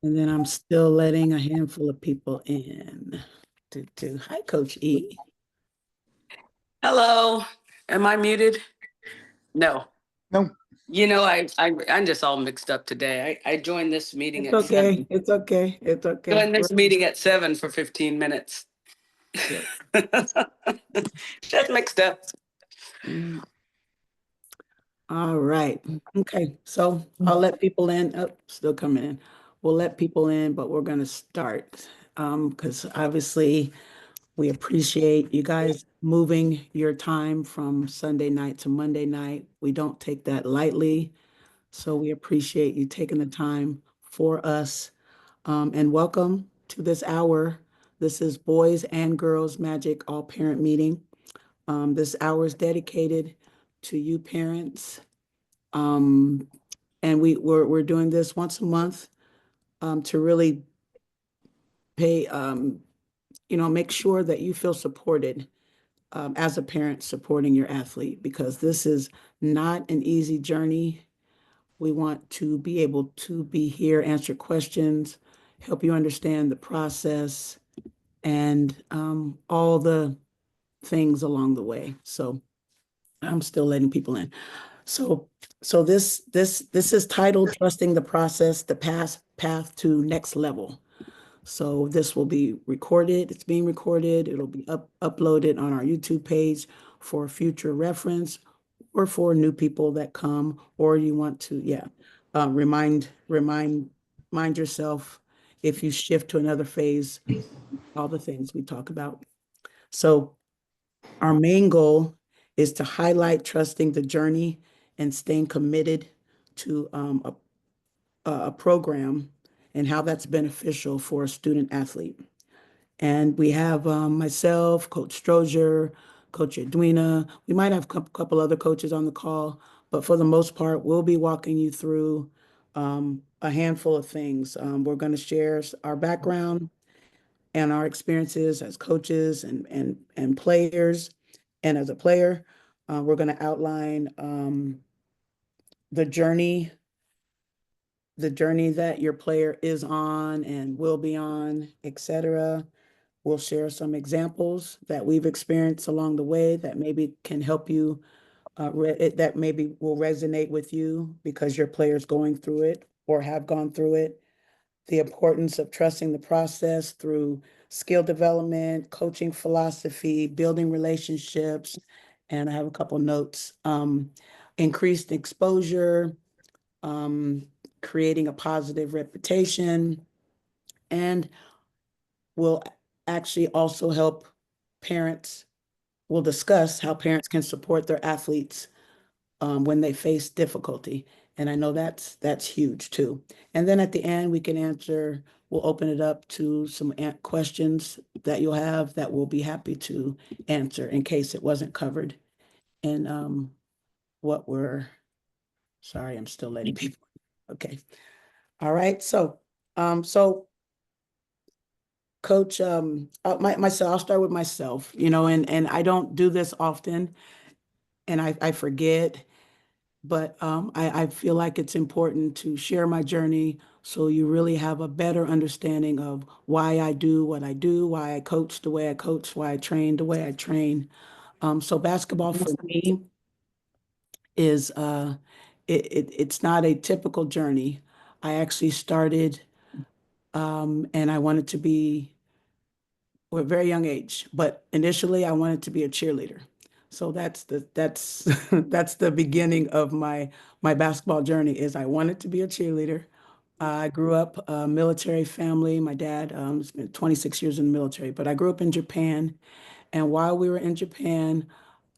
And then I'm still letting a handful of people in. Hi, Coach E. Hello. Am I muted? No. No, I'm just all mixed up today. I joined this meeting It's at okay. 7. It's okay. It's okay. Joined this meeting at 7 for 15 minutes. Yeah. Just mixed up. Mm. All right. Okay. So I'll let people in. Oh, still coming in. We'll let people in, but we're going to start because obviously we appreciate you guys moving your time from Sunday night to Monday night. We don't take that lightly. So we appreciate you taking the time for us. And welcome to this hour. This is Boys and Girls Magic All Parent Meeting. This hour is dedicated to you parents. Um, and we're doing this once a month to really pay, make sure that you feel supported as a parent supporting your athlete because this is not an easy journey. We want to be able to be here, answer questions, help you understand the process, and all the things along the way. So I'm still letting people in. So this is titled "Trusting the Process: The Path to Next Level." So this will be recorded. It's being recorded. It'll be uploaded on our YouTube page for future reference or for new people that come, or you want to, remind yourself if you shift to another phase, all the things we talk about. So our main goal is to highlight trusting the journey and staying committed to a program and how that's beneficial for a student athlete. And we have myself, Coach Strozier, Coach Edwina. We might have a couple other coaches on the call, but for the most part, we'll be walking you through a handful of things. We're going to share our background and our experiences as coaches and players. And as a player, we're going to outline the journey the journey that your player is on and will be on, etc. We'll share some examples that we've experienced along the way that maybe can help you, that maybe will resonate with you because your player's going through it or have gone through it. The importance of trusting the process through skill development, coaching philosophy, building relationships, and I have a couple notes. Increased exposure, um, creating a positive reputation, and will actually also help parents. We'll discuss how parents can support their athletes when they face difficulty. And I know that's huge too. And then at the end, we can answer, we'll open it up to some questions that you'll have that we'll be happy to answer in case it wasn't covered. And what we're, sorry, I'm still letting people. Okay. All right. So Coach, myself, I'll start with myself, and I don't do this often and I forget, but I feel like it's important to share my journey so you really have a better understanding of why I do what I do, why I coach the way I coach, why I train the way I train. So basketball for me is it's not a typical journey. I actually started and I wanted to be at a very young age, but initially I wanted to be a cheerleader. So that's that's the beginning of my basketball journey is I wanted to be a cheerleader. I grew up a military family. My dad spent 26 years in the military, but I grew up in Japan. And while we were in Japan,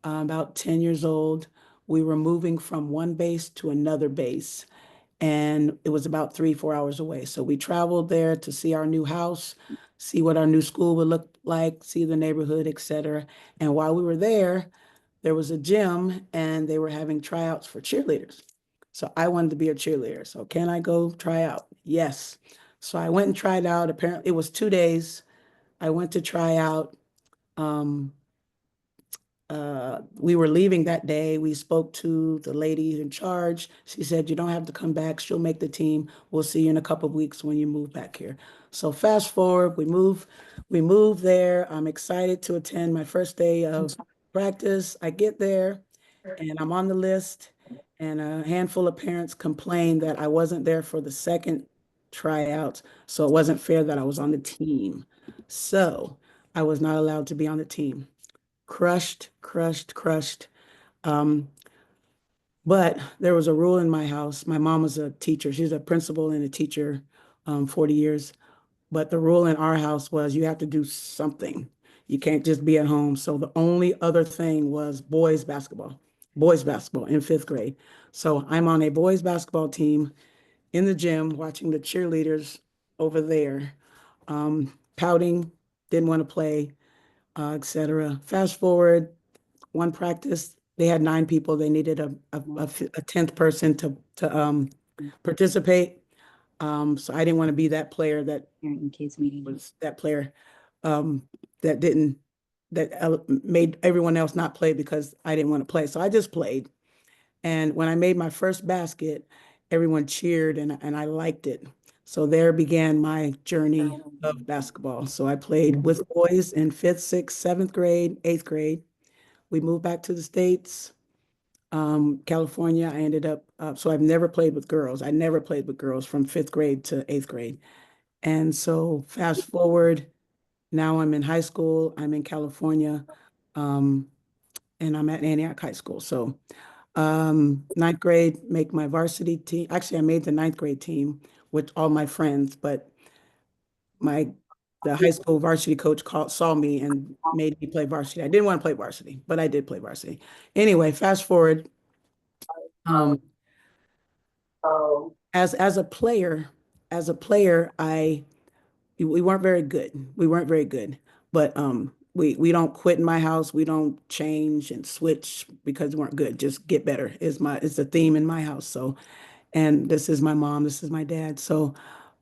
about 10 years old, we were moving from one base to another base and it was about 3, 4 hours away. So we traveled there to see our new house, see what our new school would look like, see the neighborhood, etc. And while we were there was a gym and they were having tryouts for cheerleaders. So I wanted to be a cheerleader. So can I go try out? Yes. So I went and tried out. Apparently, it was 2 days. I went to try out. Um, we were leaving that day. We spoke to the lady in charge. She said, "You don't have to come back. She'll make the team. We'll see you in a couple of weeks when you move back here." So fast forward, we move there. I'm excited to attend my first day of practice. I get there and I'm on the list, and a handful of parents complained that I wasn't there for the second tryout, so it wasn't fair that I was on the team. So I was not allowed to be on the team. Crushed, crushed, crushed. Um, but there was a rule in my house. My mom was a teacher. She's a principal and a teacher, 40 years. But the rule in our house was you have to do something. You can't just be at home. So the only other thing was boys basketball in fifth grade. So I'm on a boys basketball team in the gym watching the cheerleaders over there, pouting, didn't want to play, etc. Fast forward, one practice, they had 9 people. They needed a 10th person to participate. So I didn't want to be that player that In case meeting. was that player um, that didn't that made everyone else not play because I didn't want to play. So I just played. And when I made my first basket, everyone cheered and I liked it. So there began my journey of basketball. So I played with boys in fifth, sixth, seventh grade, eighth grade. We moved back to the States, California. I ended up, so I've never played with girls. I never played with girls from fifth grade to eighth grade. And so fast forward, now I'm in high school, I'm in California, um, and I'm at Antioch High School. So ninth grade, make my varsity team. Actually, I made the ninth grade team with all my friends, but my the high school varsity coach saw me and made me play varsity. I didn't want to play varsity, but I did play varsity. Anyway, fast forward, um, as a player, I we weren't very good. We weren't very good, but we don't quit in my house. We don't change and switch because we weren't good. Just get better is the theme in my house. So, and this is my mom. This is my dad. So,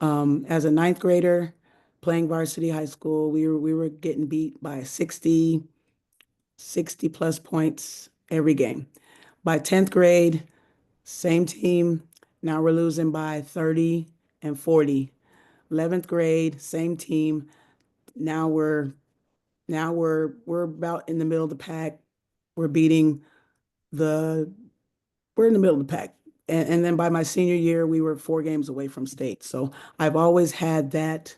as a ninth grader, playing varsity high school, we were getting beat by 60 plus points every game. By 10th grade, same team. Now we're losing by 30 and 40. 11th grade, same team. Now we're about in the middle of the pack. We're beating the we're in the middle of the pack. And then by my senior year, we were 4 games away from state. So I've always had that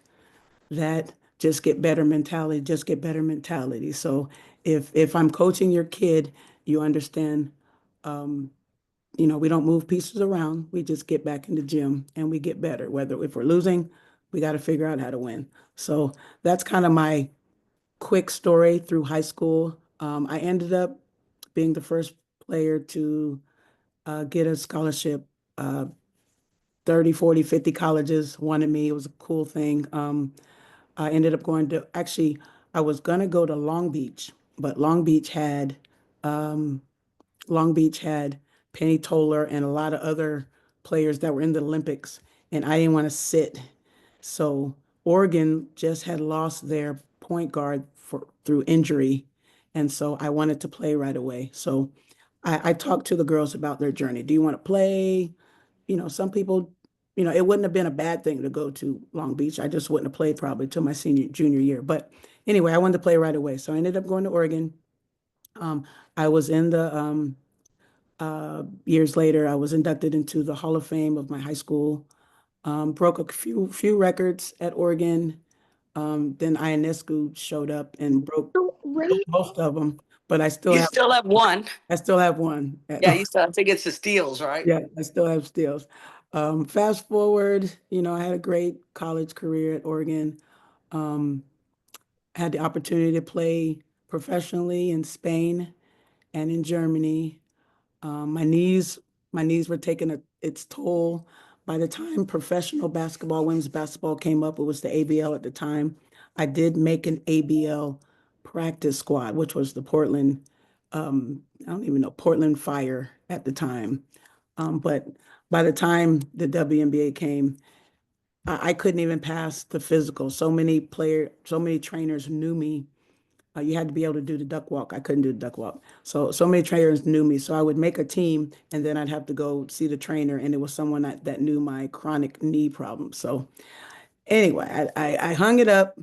just get better mentality, just get better mentality. So if I'm coaching your kid, you understand, um, we don't move pieces around. We just get back in the gym and we get better. Whether if we're losing, we got to figure out how to win. So that's kind of my quick story through high school. I ended up being the first player to get a scholarship. 30, 40, 50 colleges wanted me. It was a cool thing. I ended up going to, actually, I was gonna go to Long Beach, but um, Long Beach had Penny Toller and a lot of other players that were in the Olympics, and I didn't want to sit. So Oregon just had lost their point guard through injury, and so I wanted to play right away. So I talked to the girls about their journey. Do you want to play? Some people, it wouldn't have been a bad thing to go to Long Beach. I just wouldn't have played probably till my junior year. But anyway, I wanted to play right away. So I ended up going to Oregon. I was in the years later, I was inducted into the Hall of Fame of my high school. Broke a few records at Oregon. Then Ionescu showed up and broke most of them, but You still have one. I still have one. Yeah, I think it's the steals, right? Yeah, I still have steals. Fast forward, I had a great college career at Oregon. Um, had the opportunity to play professionally in Spain and in Germany. Um, my knees, my knees were taking its toll. By the time professional basketball, women's basketball came up, it was the ABL at the time. I did make an ABL practice squad, which was the Portland, I don't even know, Portland Fire at the time. But by the time the WNBA came, I couldn't even pass the physical. So many trainers knew me You had to be able to do the duck walk. I couldn't do the duck walk. So many trainers knew me. So I would make a team and then I'd have to go see the trainer. And it was someone that knew my chronic knee problem. So anyway, I hung it up.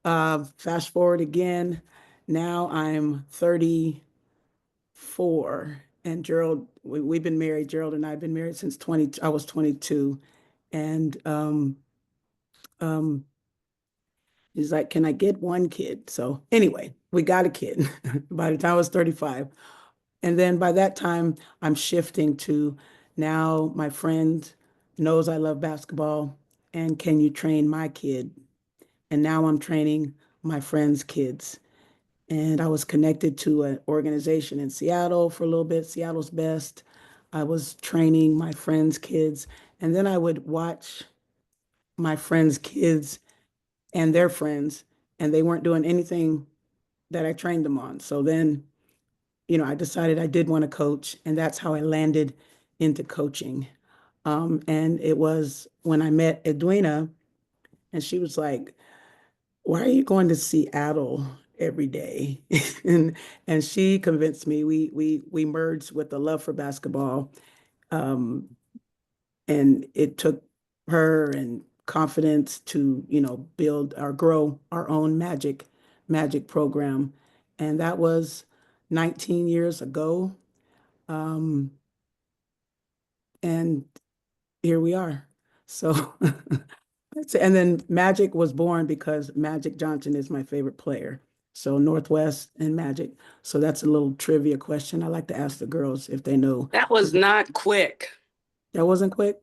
Fast forward again. Now I'm 34 and Gerald, we've been married. Gerald and I have been married since I was 22. And um, he's like, can I get one kid? So anyway, we got a kid by the time I was 35. And then by that time, I'm shifting to now my friend knows I love basketball and can you train my kid? And now I'm training my friends' kids. And I was connected to an organization in Seattle for a little bit, Seattle's Best. I was training my friends' kids. And then I would watch my friends' kids and their friends, and they weren't doing anything that I trained them on. So then, I decided I did want to coach, and that's how I landed into coaching. And it was when I met Edwina, and she was like, "Why are you going to Seattle every day?" and and she convinced me. We merged with the love for basketball, um, and it took her and confidence to build or grow our own magic program, and that was 19 years ago. um, and here we are. So and then Magic was born because Magic Johnson is my favorite player. So Northwest and Magic. So that's a little trivia question I like to ask the girls if they know. That was not quick. That wasn't quick.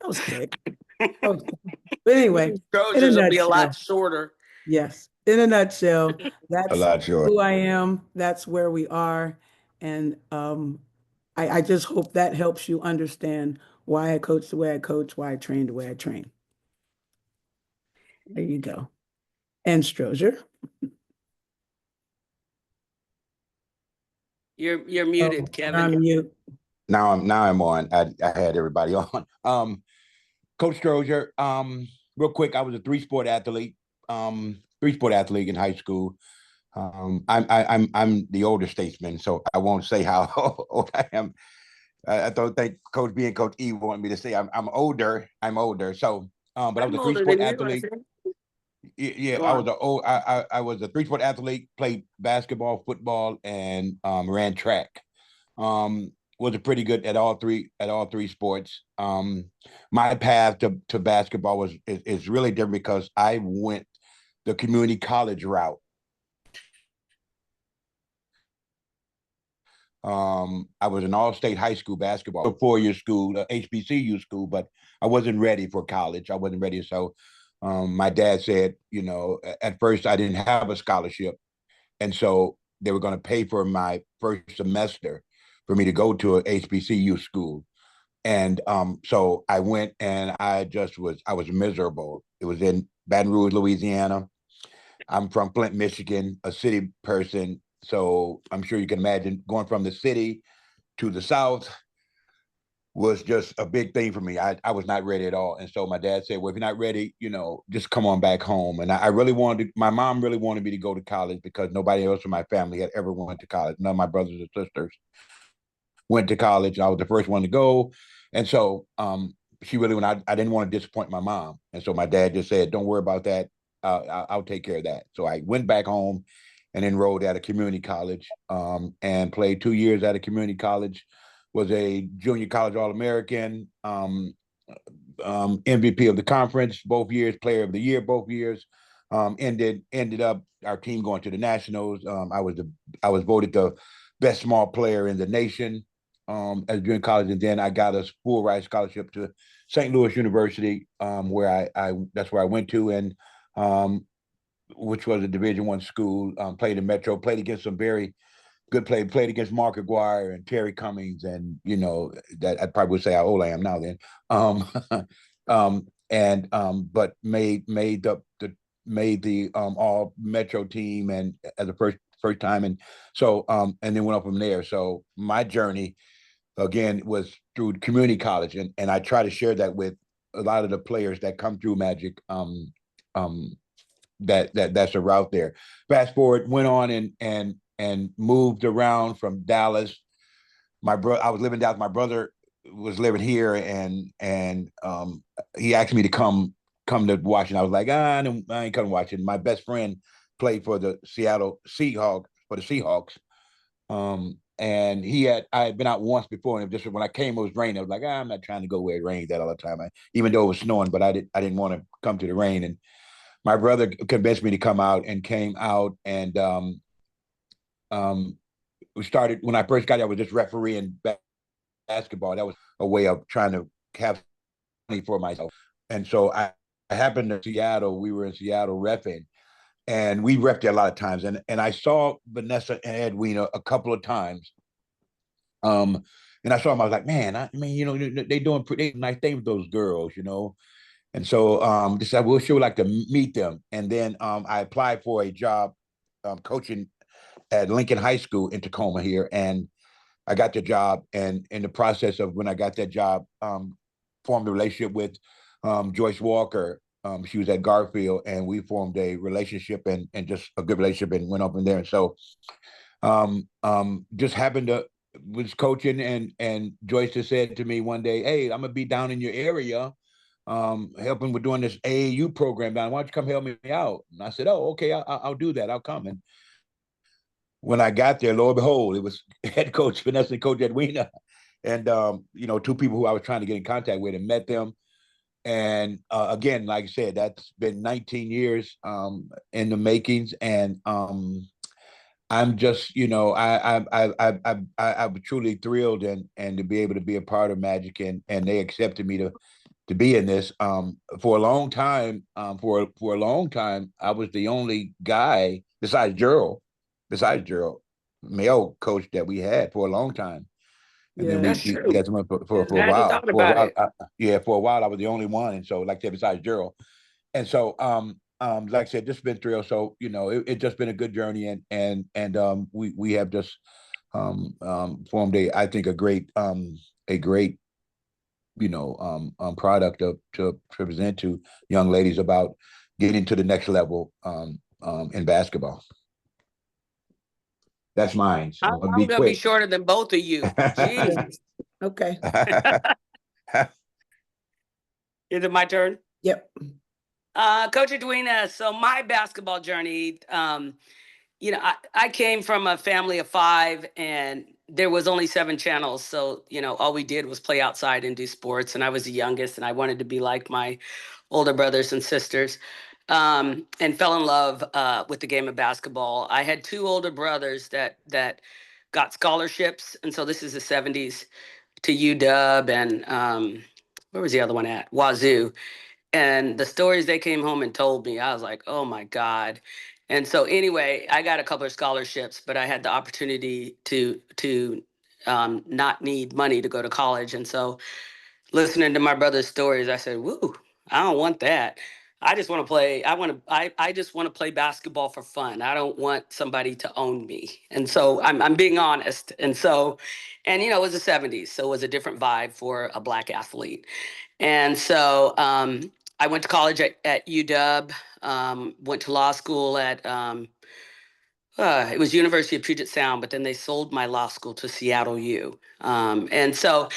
That was quick. That was quick. But anyway, in a Strozier's will be a lot nutshell, shorter. yes, in a nutshell, A that's lot short. who I am. That's where we are. And I just hope that helps you understand why I coach the way I coach, why I train the way I train. There you go. And Strozier. You're Oh, muted, you're Kevin. on mute. Now I'm on. I had everybody on. Coach Strozier. Real quick, I was a three-sport athlete. Three-sport athlete in high school. I'm the older statesman, so I won't say how old I am. I don't think Coach B and Coach E want me to say I'm older. I'm older. So, but I was I'm a older three-sport than you, I athlete. think. Yeah, Go I was on. a oh I was a three-sport athlete. Played basketball, football, and ran track. Um, was a pretty good at all three sports. My path to basketball is really different because I went the community college route. I was an all-state high school basketball, a four-year school, HBCU school, but I wasn't ready for college. I wasn't ready. So my dad said, at first I didn't have a scholarship. And so they were going to pay for my first semester for me to go to a HBCU school. And so I went and I was miserable. It was in Baton Rouge, Louisiana. I'm from Flint, Michigan, a city person. So I'm sure you can imagine going from the city to the South was just a big thing for me. I was not ready at all. And so my dad said, well, if you're not ready, just come on back home. And I really my mom really wanted me to go to college because nobody else in my family had ever went to college. None of my brothers and sisters went to college. I was the first one to go. And so she really, when I didn't want to disappoint my mom. And so my dad just said, don't worry about that. I'll take care of that. So I went back home and enrolled at a community college and played 2 years at a community college, was a junior college All-American, MVP of the conference both years, player of the year both years. Ended up our team going to the nationals. I was voted the best small player in the nation as during college, and then I got a full ride scholarship to St. Louis University, where I that's where I went to, and which was a Division I school. Played in Metro, played against some very good play, played against Mark Aguirre and Terry Cummings, and that I probably would say how old I am now then. Um, but made the all Metro team and as a first time, and so and then went up from there. So my journey again was through community college, and I try to share that with a lot of the players that come through Magic. Um, that's a route there. Fast forward, went on and moved around from Dallas. I was living in Dallas. My brother was living here, and he asked me to come to Washington. I was like, I ain't coming to Washington. My best friend played for the Seattle Seahawks for the Seahawks. And I had been out once before, and just when I came, it was raining. I was like, I'm not trying to go where it rains that all the time. Even though it was snowing, but I didn't want to come to the rain. And my brother convinced me to come out, and came out, and we started when I first got there. I was just refereeing basketball. That was a way of trying to have money for myself. And so I happened to Seattle. We were in Seattle reffing, and we reffed there a lot of times. And I saw Vanessa and Edwina a couple of times. And I saw them. I was like, man, I mean, they doing pretty nice things with those girls. And so they said, well, sure, would like to meet them. And then I applied for a job coaching at Lincoln High School in Tacoma here, and I got the job. And in the process of when I got that job, formed a relationship with Joyce Walker. She was at Garfield, and we formed a relationship and just a good relationship, and went up in there. And so just happened to was coaching, and Joyce just said to me one day, hey, I'm gonna be down in your area helping with doing this AAU program down. Why don't you come help me out? And I said, oh, okay, I'll do that. I'll come. And when I got there, lo and behold, it was head coach Vanessa and coach Edwina, and two people who I was trying to get in contact with, and met them. And again, like I said, that's been 19 years in the makings, and I'm just, I'm truly thrilled and to be able to be a part of Magic, and they accepted me to be in this. For a long time, I was the only guy besides Gerald, male coach that we had for a long time. And then That's we true. had someone for a I hadn't while. thought about it. For a while I was the only one. And so, like I said, besides Gerald. And so like I said, just been thrilled. So, it just been a good journey, and we have just formed I think a great product to present to young ladies about getting to the next level in basketball. That's mine. So I'm gonna I'm be gonna be quick. shorter than both of you. Jeez. Okay. Is it my turn? Yep. Coach Edwina, so my basketball journey, I came from a family of 5, and there was only 7 channels. So, all we did was play outside and do sports. And I was the youngest, and I wanted to be like my older brothers and sisters, and fell in love with the game of basketball. I had 2 older brothers that got scholarships. And so this is the 70s, to UW, and where was the other one at? Wazoo. And the stories they came home and told me, I was like, oh my God. And so anyway, I got a couple of scholarships, but I had the opportunity to not need money to go to college. And so listening to my brother's stories, I said, woo, I don't want that. I just want to play. I just want to play basketball for fun. I don't want somebody to own me. And so I'm being honest. And so, it was the 70s. So it was a different vibe for a Black athlete. And so I went to college at UW, went to law school at, it was University of Puget Sound, but then they sold my law school to Seattle U. And so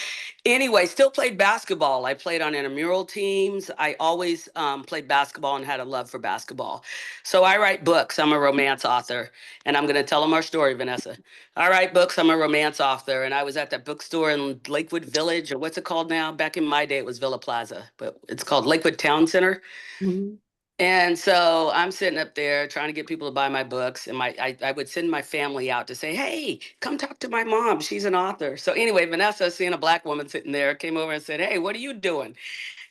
anyway, still played basketball. I played on intramural teams. I always played basketball and had a love for basketball. So I write books. I'm a romance author, and I'm going to tell them our story, Vanessa. I write books. I'm a romance author, and I was at that bookstore in Lakewood Village, or what's it called now? Back in my day, it was Villa Plaza, but it's called Lakewood Town Center. Mhm. And so I'm sitting up there trying to get people to buy my books. And I would send my family out to say, hey, come talk to my mom. She's an author. So anyway, Vanessa, seeing a Black woman sitting there, came over and said, hey, what are you doing?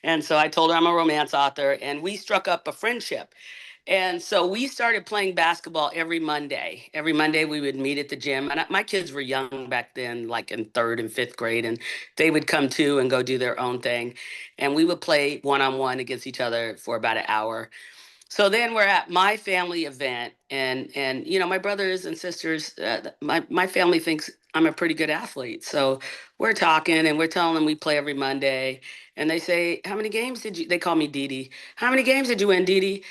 And so I told her I'm a romance author, and we struck up a friendship. And so we started playing basketball every Monday. Every Monday we would meet at the gym. And my kids were young back then, like in 3rd and 5th grade, and they would come too and go do their own thing. And we would play one-on-one against each other for about an hour. So then we're at my family event, and my brothers and sisters, my family thinks I'm a pretty good athlete. So we're talking, and we're telling them we play every Monday, and they say, how many games did you? They call me Dee Dee. How many games did you win, Dee Dee?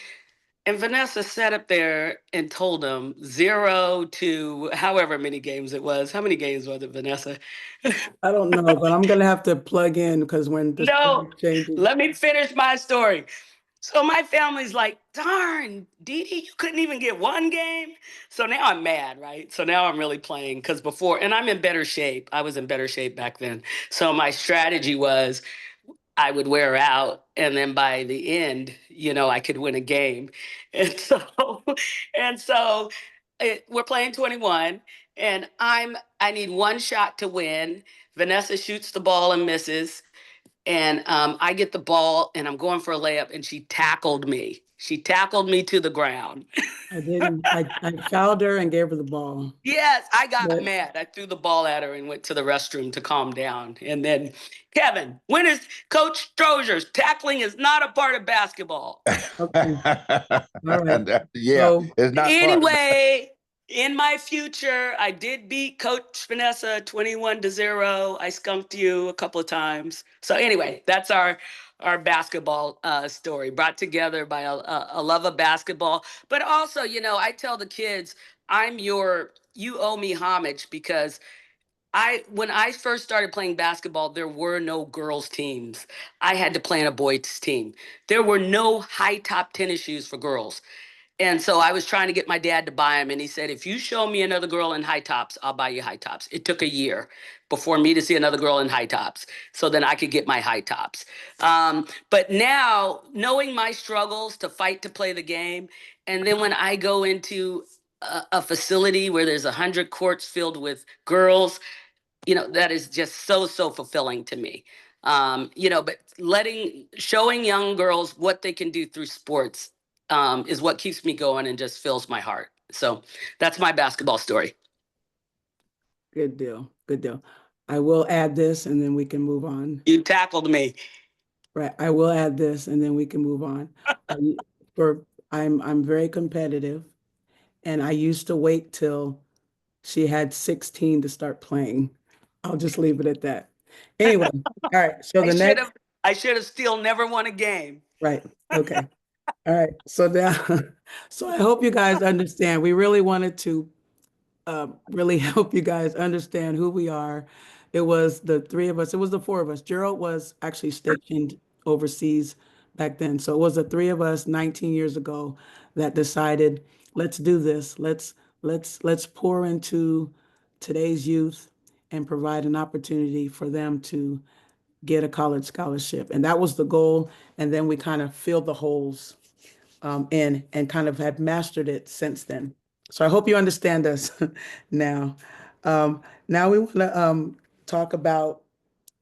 And Vanessa sat up there and told them 0 to however many games it was. How many games was it, Vanessa? I don't know, but I'm gonna have to plug in because when this No, changes. let me finish my story. So my family's like, darn, Dee Dee, you couldn't even get one game. So now I'm mad, right? So now I'm really playing because before, and I'm in better shape. I was in better shape back then. So my strategy was I would wear out, and then by the end, I could win a game. And so, and so, we're playing 21, and I need one shot to win. Vanessa shoots the ball and misses, and I get the ball, and I'm going for a layup, and she tackled me. She tackled me to the ground. I didn't. I fouled her and gave her the ball. Yes, I got But mad. I threw the ball at her and went to the restroom to calm down. And then, Kevin, when is Coach Strozier's tackling is not a part of basketball. okay, all right. Yeah, So it's not part of Anyway, in my future, I did beat Coach Vanessa 21-0. I skunked you a couple of times. So anyway, that's our basketball story brought together by a love of basketball. But also, I tell the kids, you owe me homage because when I first started playing basketball, there were no girls teams. I had to play in a boys team. There were no high top tennis shoes for girls. And so I was trying to get my dad to buy them. And he said, if you show me another girl in high tops, I'll buy you high tops. It took a year before me to see another girl in high tops so then I could get my high tops. But now, knowing my struggles to fight to play the game, and then when I go into a facility where there's 100 courts filled with girls, that is just so fulfilling to me. But showing young girls what they can do through sports is what keeps me going and just fills my heart. So that's my basketball story. good deal. Good deal. I will add this and then we can move on. You tackled me. Right. I will add this and then we can move on. I- For I'm very competitive and I used to wait till she had 16 to start playing. I'll just leave it at that. Anyway, all right. So I the should next, have I should have still never won a game. right. Okay. All right. So now, so I hope you guys understand. We really wanted to really help you guys understand who we are. It was the three of us. It was the four of us. Gerald was actually stationed overseas back then. So it was the three of us 19 years ago that decided, let's do this. Let's pour into today's youth and provide an opportunity for them to get a college scholarship. And that was the goal. And then we kind of filled the holes and kind of have mastered it since then. So I hope you understand us now. Now we want to talk about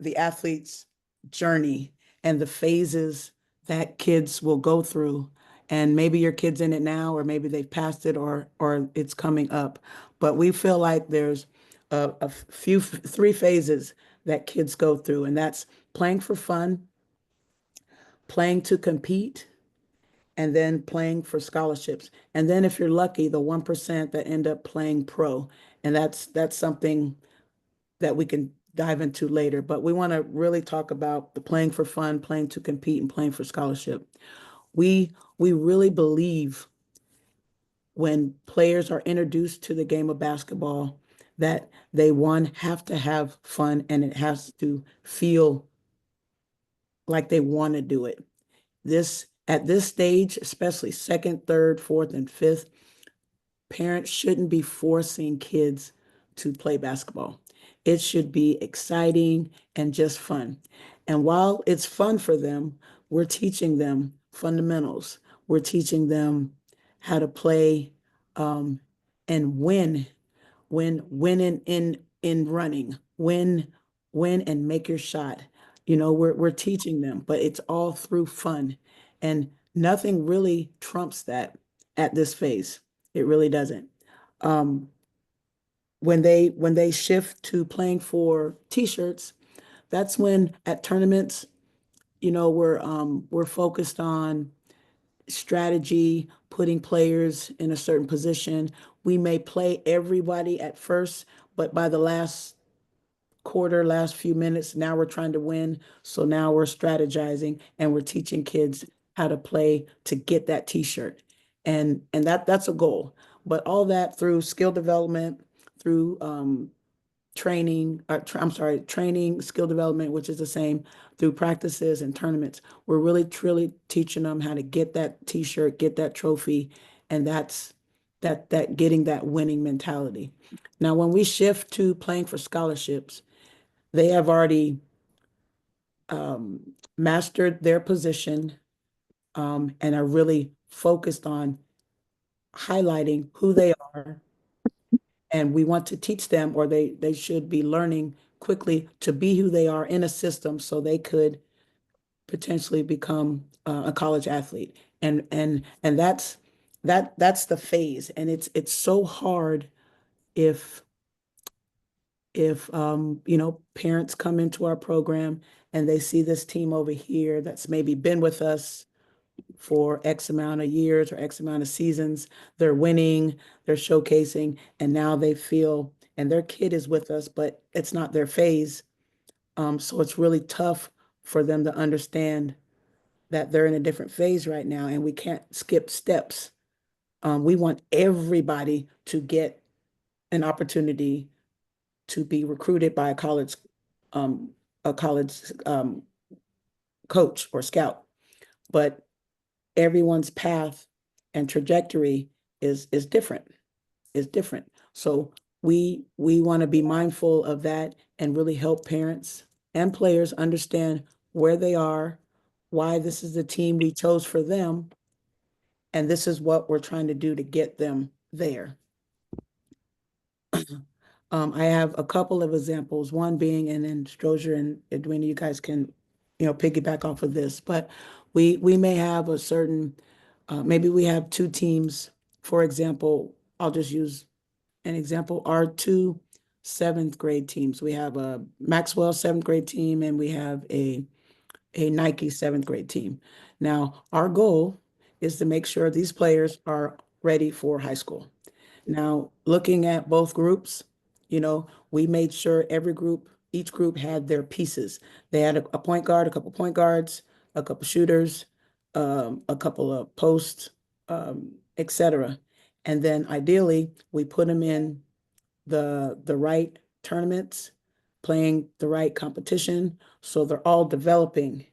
the athlete's journey and the phases that kids will go through. And maybe your kid's in it now, or maybe they've passed it, or it's coming up. But we feel like there's three phases that kids go through, and that's playing for fun, playing to compete, and then playing for scholarships. And then if you're lucky, the 1% that end up playing pro. And that's something that we can dive into later. But we want to really talk about the playing for fun, playing to compete, and playing for scholarship. We really believe when players are introduced to the game of basketball that they have to have fun and it has to feel like they want to do it. This at this stage, especially second, third, fourth, and fifth, parents shouldn't be forcing kids to play basketball. It should be exciting and just fun. And while it's fun for them, we're teaching them fundamentals. We're teaching them how to play and win in running, win and make your shot. We're teaching them, but it's all through fun. And nothing really trumps that at this phase. It really doesn't. Um, when they shift to playing for t-shirts, that's when at tournaments, we're focused on strategy, putting players in a certain position. We may play everybody at first, but by the last quarter, last few minutes, now we're trying to win. So now we're strategizing and we're teaching kids how to play to get that t-shirt. And that's a goal. But all that through skill development, through training, I'm sorry, training, skill development, which is the same, through practices and tournaments. We're really truly teaching them how to get that t-shirt, get that trophy, and that getting that winning mentality. Now, when we shift to playing for scholarships, they have already mastered their position, and are really focused on highlighting who they are, and we want to teach them, or they should be learning quickly to be who they are in a system so they could potentially become a college athlete. And that's the phase. And it's so hard if parents come into our program and they see this team over here that's maybe been with us for X amount of years or X amount of seasons. They're winning, they're showcasing, and now they feel, and their kid is with us, but it's not their phase. So it's really tough for them to understand that they're in a different phase right now, and we can't skip steps. We want everybody to get an opportunity to be recruited by um, a college coach or scout, but everyone's path and trajectory is different, is different. So we want to be mindful of that and really help parents and players understand where they are, why this is the team we chose for them, and this is what we're trying to do to get them there. I have a couple of examples, one being, and then Strozier and Edwina, you guys can, piggyback off of this, but we may have a certain, maybe we have two teams. For example, I'll just use an example, our two seventh grade teams. We have a Maxwell seventh grade team and we have a Nike seventh grade team. Now, our goal is to make sure these players are ready for high school. Now, looking at both groups, we made sure each group had their pieces. They had a point guard, a couple point guards, a couple shooters, a couple of posts, etc. And then ideally, we put them in the right tournaments, playing the right competition, so they're all developing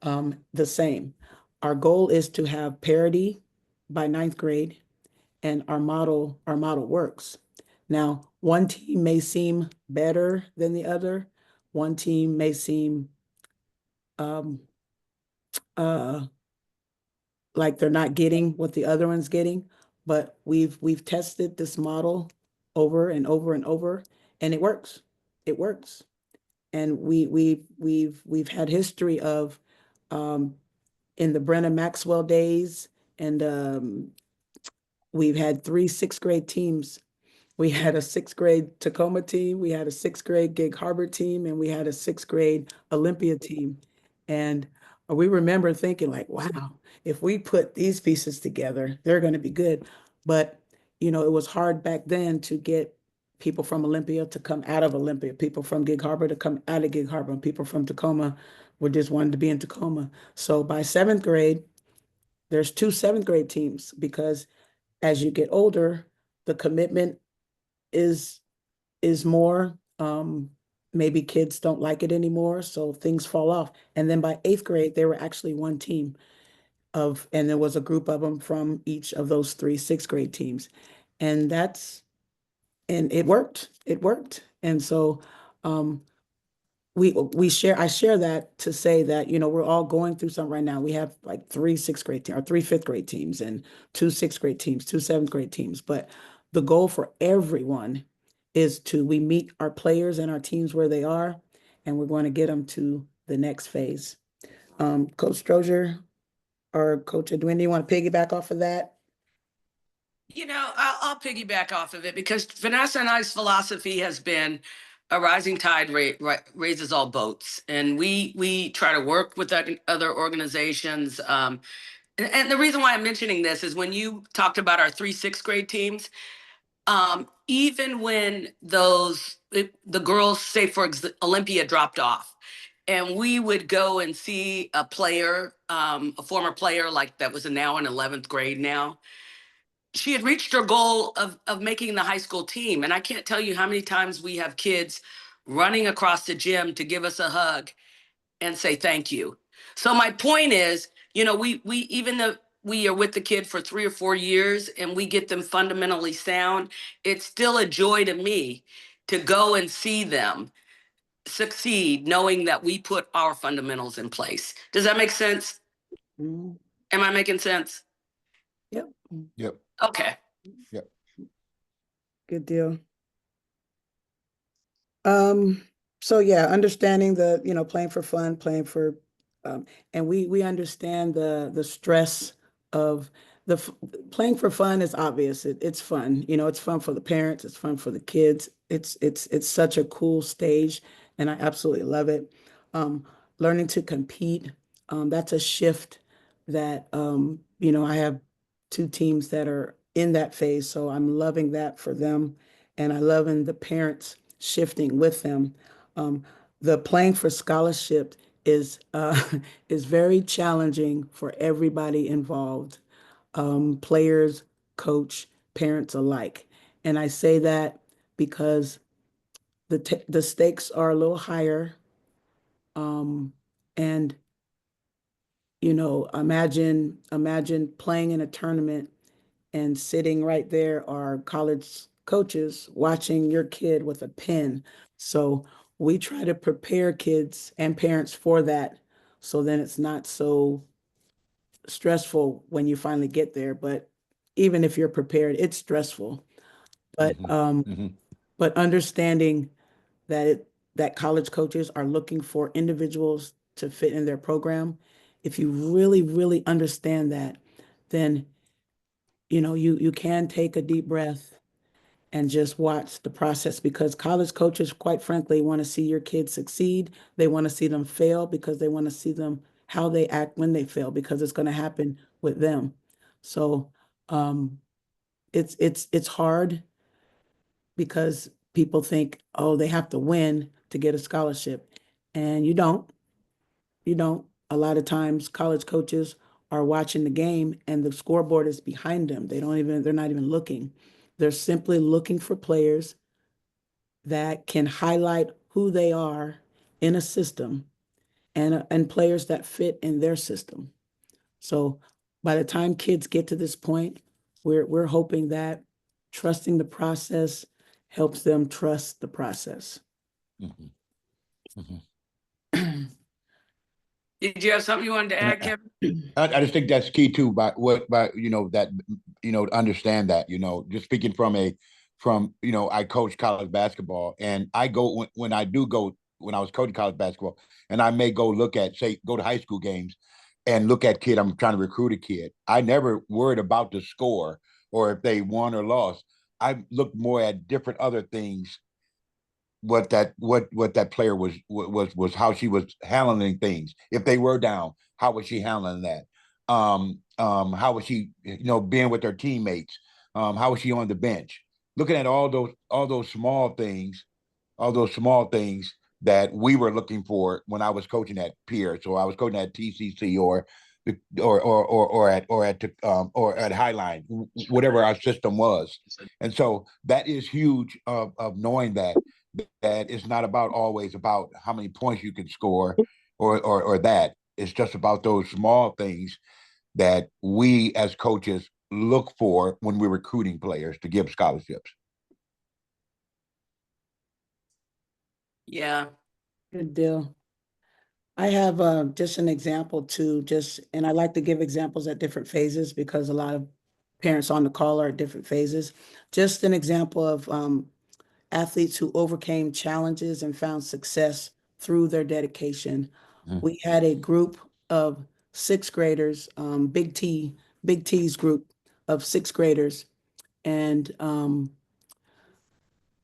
the same. Our goal is to have parity by ninth grade, and our model works. Now, one team may seem better than the other. One team may seem um, uh, like they're not getting what the other one's getting, but we've tested this model over and over and over, and it works. It works. And we've had history of um, in the Brenna Maxwell days, and we've had three sixth grade teams. We had a sixth grade Tacoma team, we had a sixth grade Gig Harbor team, and we had a sixth grade Olympia team. And we remember thinking like, wow, if we put these pieces together, they're going to be good. But, it was hard back then to get people from Olympia to come out of Olympia, people from Gig Harbor to come out of Gig Harbor, and people from Tacoma were just wanting to be in Tacoma. So by seventh grade, there's two seventh grade teams because as you get older, the commitment is more. Maybe kids don't like it anymore, so things fall off. And then by eighth grade, they were actually one team and there was a group of them from each of those three sixth grade teams. And and it worked. It worked. And so um, I share that to say that, we're all going through something right now. We have like three sixth grade teams or three fifth grade teams and two sixth grade teams, two seventh grade teams. But the goal for everyone is we meet our players and our teams where they are, and we're going to get them to the next phase. Coach Strozier or Coach Edwin, do you want to piggyback off of that? I'll piggyback off of it because Vanessa and I's philosophy has been a rising tide raises all boats, and we try to work with other organizations. And the reason why I'm mentioning this is when you talked about our three sixth grade teams, even when the girls, say for Olympia, dropped off, and we would go and see a player, a former player like that was now in 11th grade now. she had reached her goal of making the high school team. And I can't tell you how many times we have kids running across the gym to give us a hug and say thank you. So my point is, you know, we even though we are with the kid for 3 or 4 years and we get them fundamentally sound, it's still a joy to me to go and see them succeed, knowing that we put our fundamentals in place. Does that make sense? Mhm. Am I making sense? Yep. Yep. Okay. Yep. Good deal. Um, so yeah, understanding the, you know, playing for fun, playing for, and we understand the stress of playing for fun is obvious. It's fun, you know, it's fun for the parents, it's fun for the kids. It's such a cool stage, and I absolutely love it. Um, Learning to compete, that's a shift that, you know, I have two teams that are in that phase, so I'm loving that for them, and I loving the parents shifting with them. Um, the playing for scholarship is is very challenging for everybody involved, players, coach, parents alike. And I say that because the stakes are a little higher. Um, and you know, imagine playing in a tournament and sitting right there are college coaches watching your kid with a pen. So we try to prepare kids and parents for that. So then it's not so stressful when you finally get there. But even if you're prepared, it's stressful. But Mm-hmm. Mm-hmm. but understanding that that college coaches are looking for individuals to fit in their program, if you really, really understand that, then you know you can take a deep breath and just watch the process, because college coaches, quite frankly, want to see your kids succeed. They want to see them fail because they want to see them how they act when they fail, because it's going to happen with them. So um, it's hard because people think, oh, they have to win to get a scholarship, and you don't. You don't. A lot of times, college coaches are watching the game and the scoreboard is behind them. They're not even looking. They're simply looking for players that can highlight who they are in a system, and players that fit in their system. So by the time kids get to this point, we're hoping that trusting the process helps them trust the process. Mm-hmm. Mm-hmm. Did you have something you wanted to add, Kevin? I just think that's key too. By you know that understand that just speaking from I coach college basketball, and I go when I do go when I was coaching college basketball, and I may go look at go to high school games and look at kid. I'm trying to recruit a kid. I never worried about the score or if they won or lost. I looked more at different other things, what that player was how she was handling things. If they were down, how was she handling that? How was she, being with her teammates? How was she on the bench? Looking at all those small things that we were looking for when I was coaching at Pierce, or I was coaching at TCC, or at Highline, whatever our system was. And so that is huge of knowing that it's not about always about how many points you can score or that. It's just about those small things that we as coaches look for when we're recruiting players to give scholarships. Yeah. Good deal. I have just an example too, and I like to give examples at different phases because a lot of parents on the call are at different phases. Just an example of athletes who overcame challenges and found success through their dedication. Mm-hmm. We had a group of sixth graders, Big T's group of sixth graders, and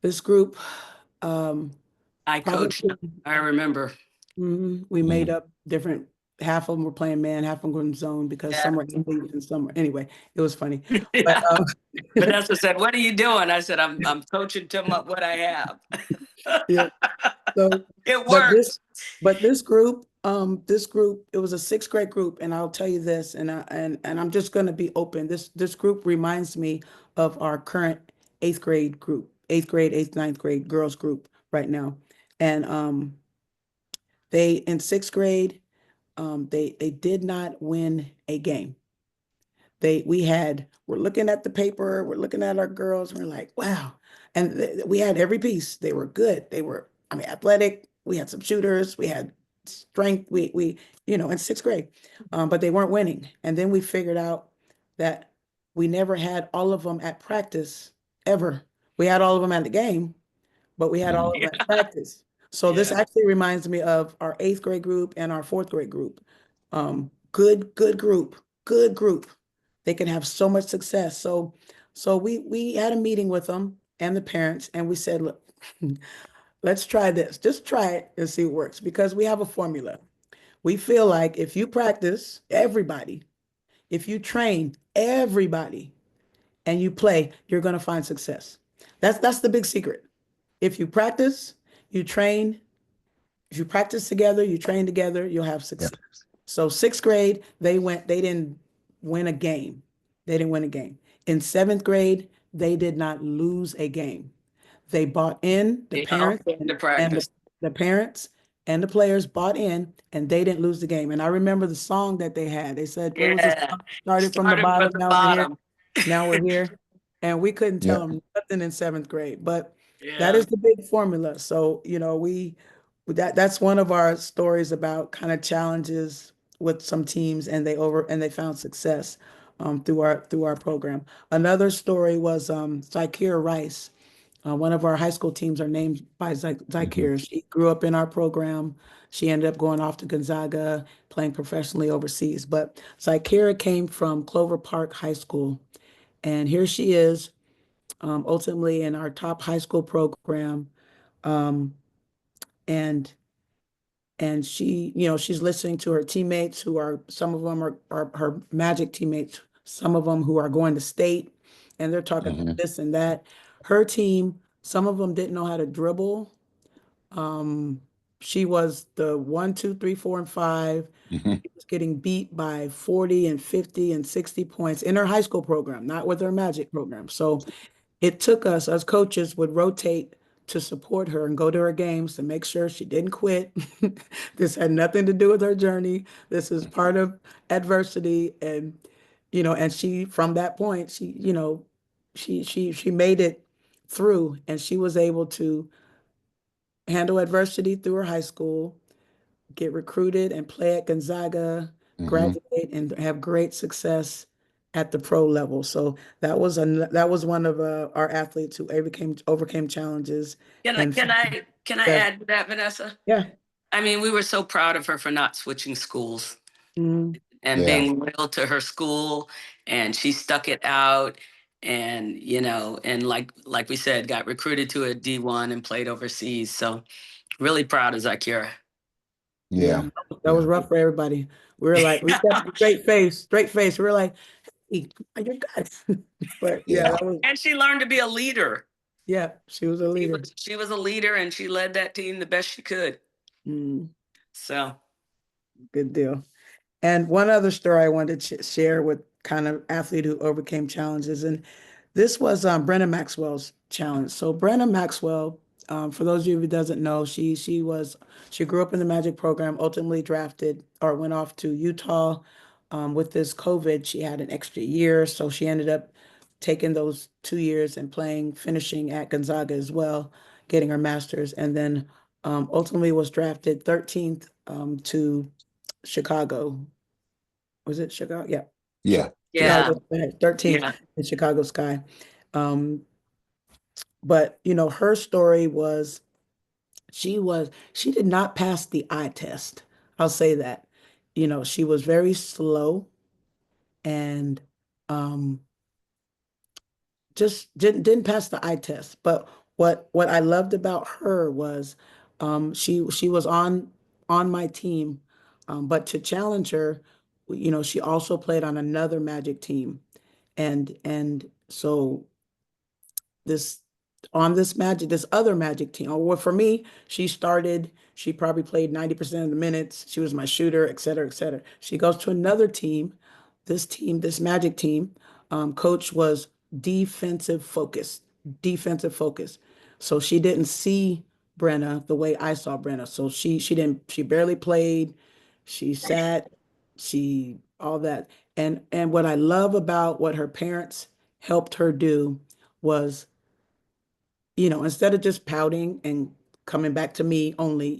this group um, I coached. probably I remember. we made Mm-hmm. up different. Half of them were playing man, half of them were in zone because Yeah. some were elite and some were. Anyway, it was funny, but Yeah. Vanessa said, "What are you doing?" I said, "I'm coaching to what I have." yeah. So, It but this, works. but this group This group, it was a sixth grade group, and I'll tell you this, and I'm just gonna be open. This group reminds me of our current eighth grade group, eighth grade, eighth, ninth grade girls group right now. And they in sixth grade, they did not win a game. We're looking at the paper, we're looking at our girls, and we're like, wow. And we had every piece. They were good. They were, I mean, athletic. We had some shooters. We had strength. In sixth grade, but they weren't winning. And then we figured out that we never had all of them at practice ever. We had all of them at the game, but we had all of Mhm. them at Yeah. practice. So this Yeah. actually reminds me of our eighth grade group and our fourth grade group. Good group, good group. They can have so much success. So we had a meeting with them and the parents, and we said, look, let's try this. Just try it and see what works because we have a formula. We feel like if you practice, everybody, if you train everybody and you play, you're going to find success. That's the big secret. If you practice, you train, if you practice together, you train together, you'll have Yeah. success. So sixth grade, they didn't win a game. They didn't win a game. In seventh grade, they did not lose a game. They bought in, the They all parents came to and practice. the parents and the players bought in and they didn't lose the game. And I remember the song that they had. They said, what was the Yeah. song? Started from the Started from bottom, the now we're here. bottom. Now we're here. And we couldn't tell Yeah. them nothing in seventh grade, but that Yeah. is the big formula. So, that's one of our stories about kind of challenges with some teams and they found success through our program. Another story was Zykira Rice. One of our high school teams are named by Mhm. Zykira. She grew up in our program. She ended up going off to Gonzaga, playing professionally overseas. But Zykira came from Clover Park High School, and here she is, ultimately in our top high school program. Um, and she's listening to her teammates who are some of them are her Magic teammates, some of them who are going to state, and they're talking about Mhm. this and that. Her team, some of them didn't know how to dribble. Um, she was the one, two, three, four, and five. Mhm. She was getting beat by 40 and 50 and 60 points in her high school program, not with her Magic program. So it took us, as coaches, would rotate to support her and go to her games to make sure she didn't quit. This had nothing to do with her journey. This is part of adversity. And she, from that point, she made it through and she was able to handle adversity through her high school, get recruited and play at Gonzaga, Mhm. graduate and have great success at the pro level. So that was one of our athletes who overcame challenges Can I and can I can I success. add to that, Vanessa? Yeah. I mean, we were so proud of her for not switching schools Mhm. and Yeah. being loyal to her school, and she stuck it out. And and like we said, got recruited to a D1 and played overseas. So really proud of Zakira. Yeah. Yeah. That was Yeah. rough for everybody. We kept a straight face. We were like, hey, you're good. But yeah, Yeah. And she learned to be a leader. she was a She leader. was she was a leader, and she led that team the best she could. Mm, So good deal. And one other story I wanted to share with kind of athlete who overcame challenges, and this was Brenna Maxwell's challenge. So Brenna Maxwell, for those of you who doesn't know, she grew up in the Magic program, ultimately drafted or went off to Utah. With this COVID, she had an extra year, so she ended up taking those 2 years and finishing at Gonzaga as well, getting her master's, and then ultimately was drafted 13th to Chicago. Was it Chicago? Yeah. Chi- Yeah. Yeah. yeah, Chicago, 13th yeah, in Chicago Sky. Um, but her story was she did not pass the eye test. I'll say that. She was very slow and um just didn't pass the eye test. But what I loved about her was she was on my team. But to challenge her, she also played on another Magic team. And so this on this other Magic team. Or well, for me, she probably played 90% of the minutes. She was my shooter, et cetera, et cetera. She goes to another team, this Magic team. Coach was defensive focused, defensive focused. So she didn't see Brenna the way I saw Brenna. So she barely played. She sat, she all that. And what I love about what her parents helped her do was, instead of just pouting and coming back to me only,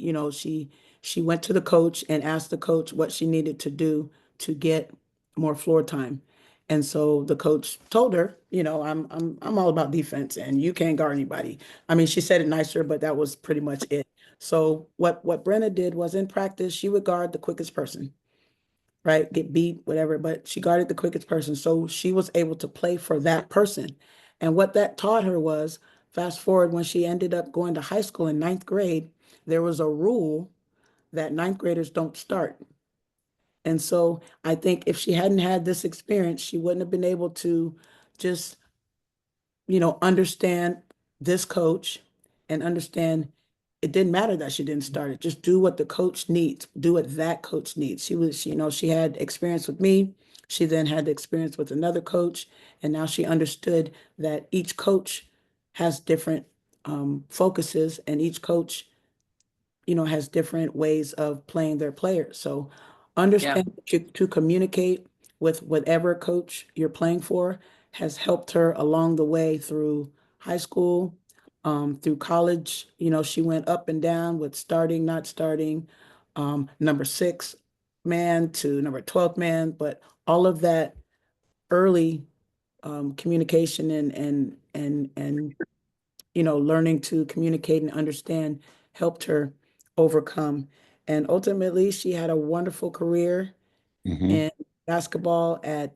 she went to the coach and asked the coach what she needed to do to get more floor time. And so the coach told her, I'm all about defense and you can't guard anybody. I mean, she said it nicer, but that was pretty much it. So what Brenna did was in practice, she would guard the quickest person, right? Get beat, whatever, but she guarded the quickest person. So she was able to play for that person. And what that taught her was, fast forward when she ended up going to high school in ninth grade, there was a rule that ninth graders don't start. And so I think if she hadn't had this experience, she wouldn't have been able to just understand this coach and understand it didn't matter that she didn't start it. Just do what the coach needs. Do what that coach needs. She had experience with me. She then had the experience with another coach, and now she understood that each coach has different focuses, and each coach has different ways of playing their players. So Yeah. understand to communicate with whatever coach you're playing for has helped her along the way through high school, through college. She went up and down with starting, not starting, number six man to number 12th man, but all of that early communication and learning to communicate and understand helped her overcome. And ultimately, she had a wonderful career Hmm. in basketball at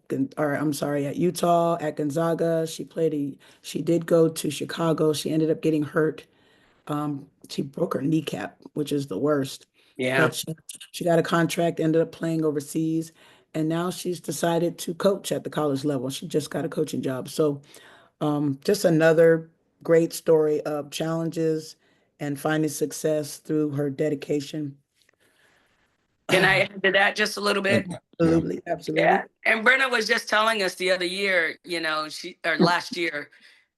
Utah, at Gonzaga. She did go to Chicago. She ended up getting hurt. She broke her kneecap, which is the worst. Yeah. But she got a contract, ended up playing overseas, and now she's decided to coach at the college level. She just got a coaching job. So just another great story of challenges and finding success through her dedication. Can I add to that just a little bit? Yeah. Absolutely, absolutely. Yeah. And Brenna was just telling us the other year, she or last year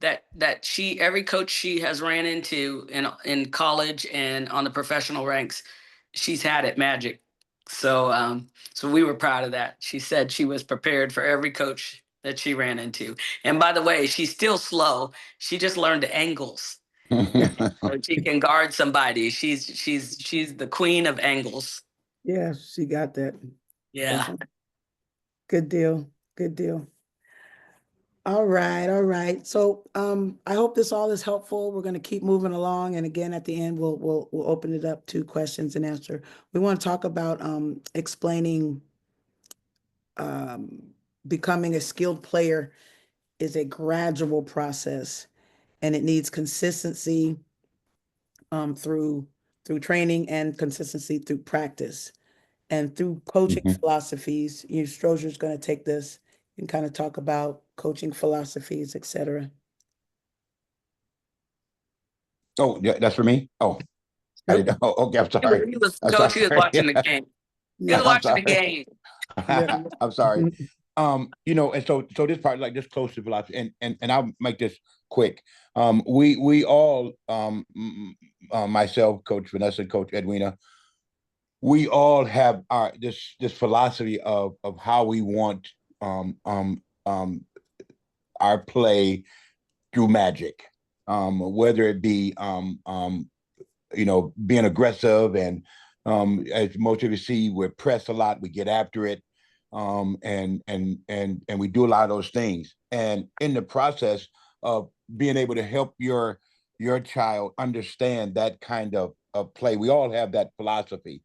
that she every coach she has ran into in college and on the professional ranks, she's had at Magic. So we were proud of that. She said she was prepared for every coach that she ran into. And by the way, she's still slow. She just learned the angles. So she can guard somebody. She's the queen of angles. Yeah, she got that. Yeah. Definitely. Good deal. Good deal. All right, all right. So I hope this all is helpful. We're going to keep moving along. And again, at the end, we'll open it up to questions and answer. We want to talk about explaining um, becoming a skilled player is a gradual process and it needs consistency through training and consistency through practice and through coaching Hmm. philosophies. Strozier's going to take this and kind of talk about coaching philosophies, et cetera. Oh, yeah, that's for me. Oh, I Yep. didn't. Oh, okay. I'm He was, sorry. he was I'm coach. He was sorry. watching the game. He was Yeah. I'm watching the sorry. game. Yeah. I'm sorry. And so this part, like this close to philosophy, and I'll make this quick. We all, myself, Coach Vanessa, Coach Edwina, we all have our this philosophy of how we want our play through Magic, whether it be being aggressive and as most of you see, we're pressed a lot, we get after it, and we do a lot of those things. And in the process of being able to help your child understand that kind of play, we all have that philosophy.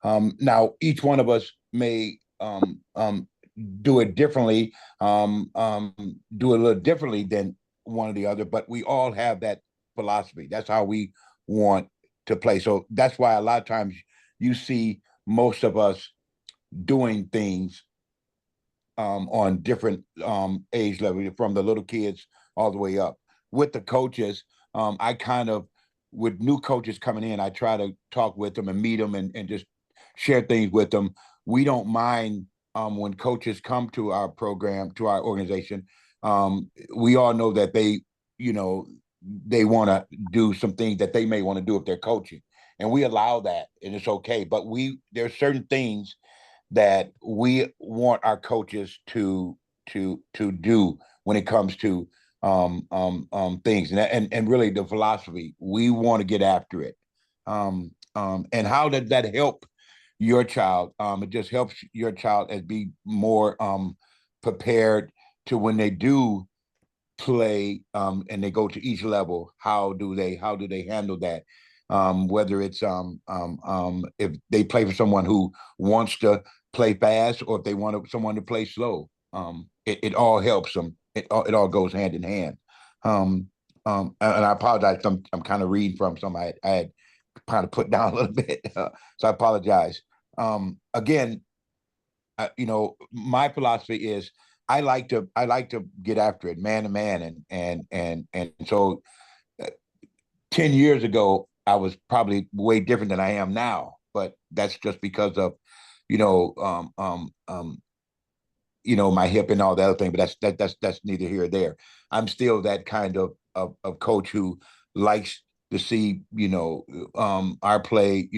Now, each one of us may do it differently, do it a little differently than one or the other, but we all have that philosophy. That's how we want to play. So that's why a lot of times you see most of us doing things on different age levels, from the little kids all the way up. With the coaches, I kind of, with new coaches coming in, I try to talk with them and meet them and just share things with them. We don't mind when coaches come to our program, to our organization. We all know that they, you know, they want to do some things that they may want to do if they're coaching, and we allow that, and it's okay. But there's certain things that we want our coaches to do when it comes to things, and really the philosophy. We want to get after it. And how does that help your child? It just helps your child as be more prepared to when they do play and they go to each level. How do they handle that? Whether it's if they play for someone who wants to play fast, or if they want someone to play slow. It all helps them. It all goes hand in hand. And I apologize. I'm kind of reading from some I had kind of put down a little bit, so I apologize. Again, my philosophy is I like to get after it, man to man, and so 10 years ago I was probably way different than I am now, but that's just because of you know my hip and all the other thing. But that's neither here or there. I'm still that kind of coach who likes to see our play,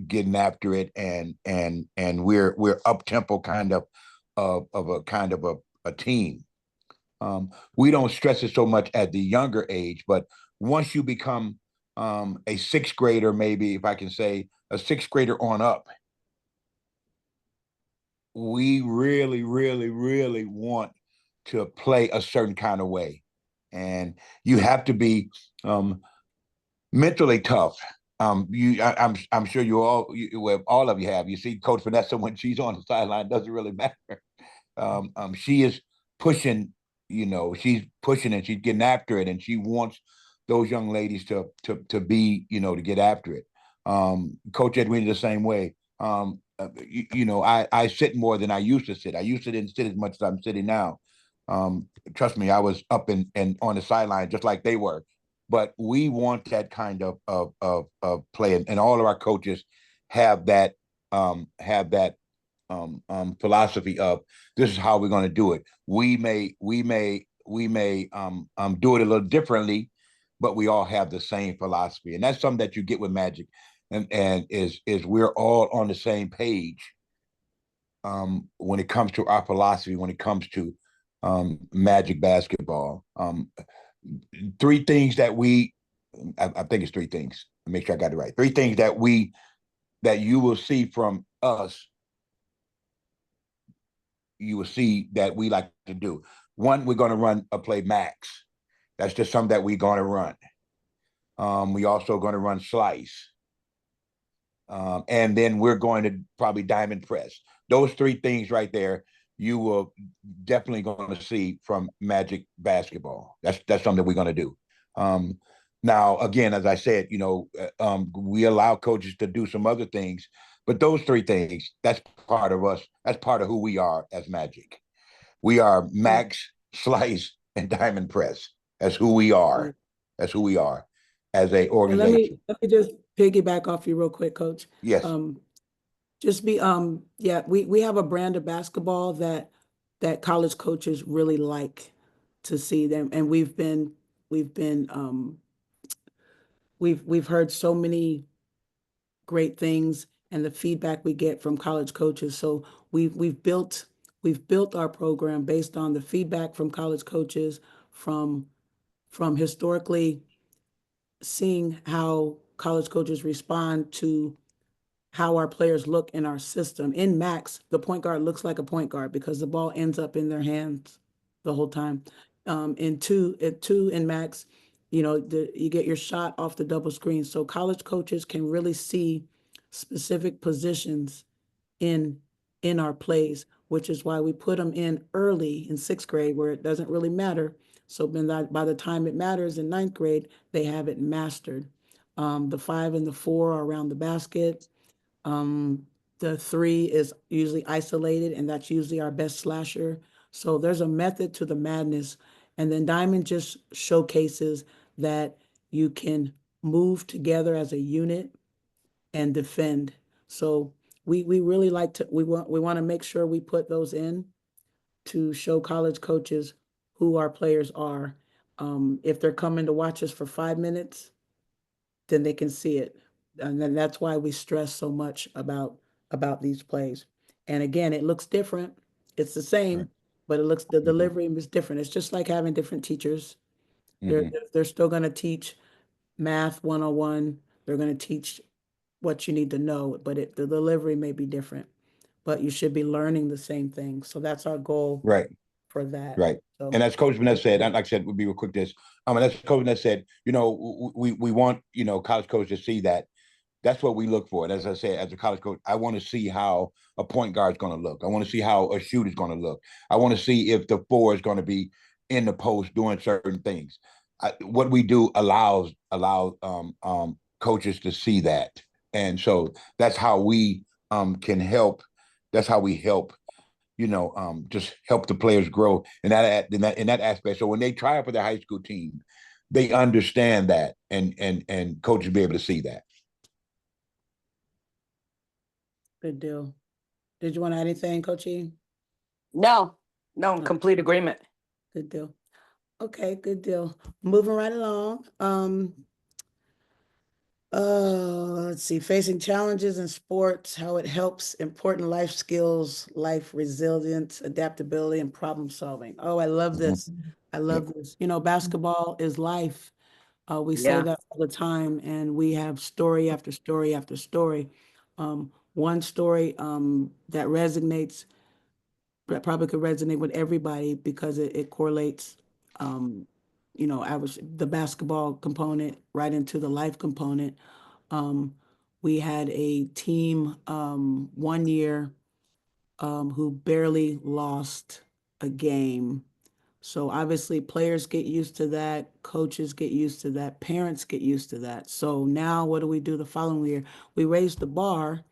getting after it, and we're up tempo kind of a team. We don't stress it so much at the younger age, but once you become a sixth grader, maybe if I can say a sixth grader on up, we really, really, really want to play a certain kind of way. And you have to be mentally tough. I'm sure well, all of you have. You see Coach Vanessa when she's on the sideline, doesn't really matter. She is pushing, she's pushing and she's getting after it, and she wants those young ladies to be, to get after it. Coach Edwina the same way. I sit more than I used to sit. I used to didn't sit as much as I'm sitting now. Trust me, I was up and on the sideline just like they were. But we want that kind of play, and all of our coaches have that philosophy of this is how we're going to do it. We may do it a little differently, but we all have the same philosophy, and that's something that you get with Magic, and is we're all on the same page when it comes to our philosophy, when it comes to Magic basketball. Three things that I think it's three things. Make sure I got it right. Three things that you will see from us. You will see that we like to do. One, we're going to run a play max. That's just something that we're going to run. We also going to run slice. And then we're going to probably diamond press. Those three things right there, you will definitely going to see from Magic basketball. That's something we're going to do. Now, again, as I said, we allow coaches to do some other things, but those three things, that's part of us. That's part of who we are as Magic. We are max, slice, and diamond press. That's who we are. That's who we are as a organization. Let me just piggyback off you real quick, Coach. Yes. We have a brand of basketball that college coaches really like to see them, and we've heard so many great things, and the feedback we get from college coaches. So we've built our program based on the feedback from college coaches, from historically seeing how college coaches respond to how our players look in our system. In Max, the point guard looks like a point guard because the ball ends up in their hands the whole time. In two in Max, you get your shot off the double screen. So college coaches can really see specific positions in our plays, which is why we put them in early in sixth grade where it doesn't really matter. So by the time it matters in ninth grade, they have it mastered. The 5 and the 4 are around the basket. The 3 is usually isolated, and that's usually our best slasher. So there's a method to the madness. And then Diamond just showcases that you can move together as a unit and defend. So we really like to we want to make sure we put those in to show college coaches who our players are. If they're coming to watch us for 5 minutes, then they can see it. And then that's why we stress so much about these plays. And again, it looks different. It's the Right. same, but it looks the Mhm. delivery is different. It's just like having different teachers. They're Mhm. they're still going to teach math 101. They're going to teach what you need to know, but the delivery may be different. But you should be learning the same thing. So that's our goal Right. for that. Right. So And as Coach Vanessa said, like I said, we'll be real quick this. And as Coach Vanessa said, we want, college coaches to see that. That's what we look for. And as I said, as a college coach, I want to see how a point guard is going to look. I want to see how a shooter is going to look. I want to see if the four is going to be in the post doing certain things. What we do allow coaches to see that, and so that's how we can help. That's how we help. Just help the players grow in that aspect. So when they try out for their high school team, they understand that, and coaches be able to see that. good deal. Did you want to add anything, Coach E? No, no, No, complete agreement. good deal. Okay, good deal. Moving right along. Let's see, facing challenges in sports, how it helps important life skills, life resilience, adaptability, and problem solving. Oh, I love this. I Yep. love this. Basketball is life. We say Yeah. that all the time, and we have story after story after story. One story that resonates, that probably could resonate with everybody because it correlates, I was the basketball component right into the life component. Um, we had a team 1 year who barely lost a game. So obviously players get used to that, coaches get used to that, parents get used to that. So now what do we do the following year? We raise the bar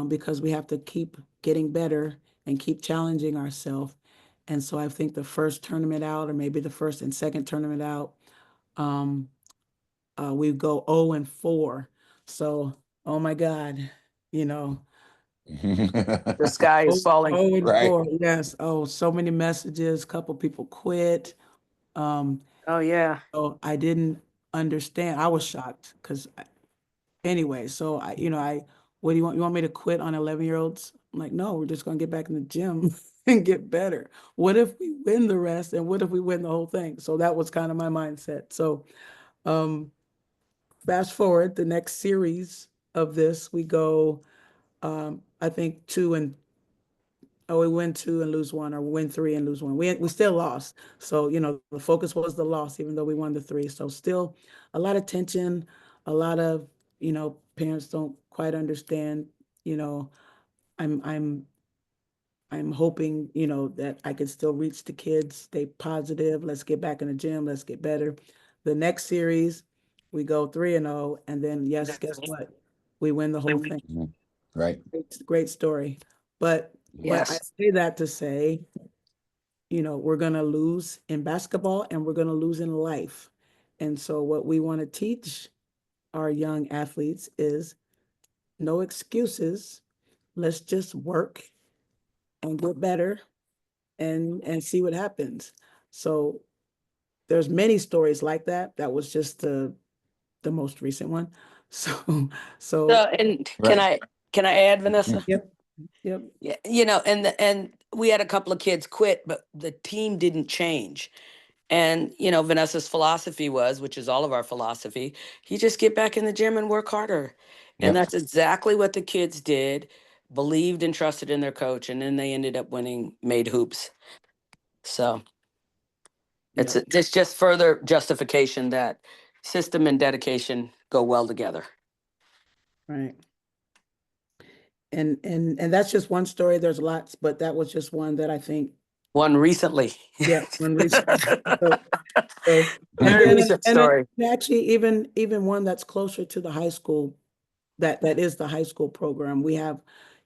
because we have to keep getting better and keep challenging ourselves. And so I think the first tournament out, or maybe the first and second tournament out, um, we go 0-4. So, oh my God, you know, The sky is oh, falling. 0 and Right. 4, yes. Oh, so many messages. Couple people quit. Um, Oh, yeah. so I didn't understand. I was shocked because anyway, so what do you want? You want me to quit on 11-year-olds? I'm like, no, we're just gonna get back in the gym and get better. What if we win the rest? And what if we win the whole thing? So that was kind of my mindset. So um, fast forward the next series of this, we go, I think we win two and lose one, or win three and lose one. We still lost. So, the focus was the loss, even though we won the three. So still a lot of tension, a lot of, parents don't quite understand, you know, I'm I'm I'm hoping, that I can still reach the kids, stay positive. Let's get back in the gym, let's get better. The next series, we go 3-0, and then yes, guess what? We win the whole thing. Mhm. Right. It's a great story. But I Yes. say that to say, we're gonna lose in basketball and we're gonna lose in life. And so what we want to teach our young athletes is no excuses. Let's just work and get better and see what happens. So there's many stories like that. That was just the most recent one. So So, so and Right. can I add, Vanessa? yep, yep, Yeah, and we had a couple of kids quit, but the team didn't change. And Vanessa's philosophy was, which is all of our philosophy, you just get back in the gym and work harder. And Yep. that's exactly what the kids did, believed and trusted in their coach, and then they ended up winning, made hoops. So yep, it's just further justification that system and dedication go well together. right. And that's just one story. There's lots, but that was just one that I think, One recently. yeah, one recent. So, so Very recent and story. actually even one that's closer to the high school, that is the high school program. We have,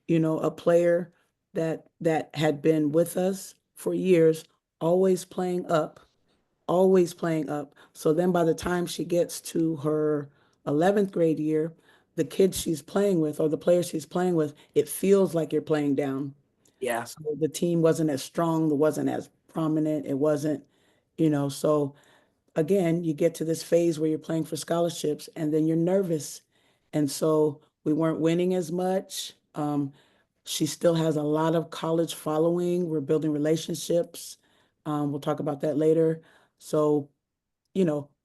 a player that had been with us for years, always playing up. always playing up. So then by the time she gets to her 11th grade year, the kids she's playing with or the players she's playing with, it feels like you're playing down. Yeah. So the team wasn't as strong, it wasn't as prominent, it wasn't, so again, you get to this phase where you're playing for scholarships and then you're nervous. And so we weren't winning as much. She still has a lot of college following. We're building relationships. We'll talk about that later. So,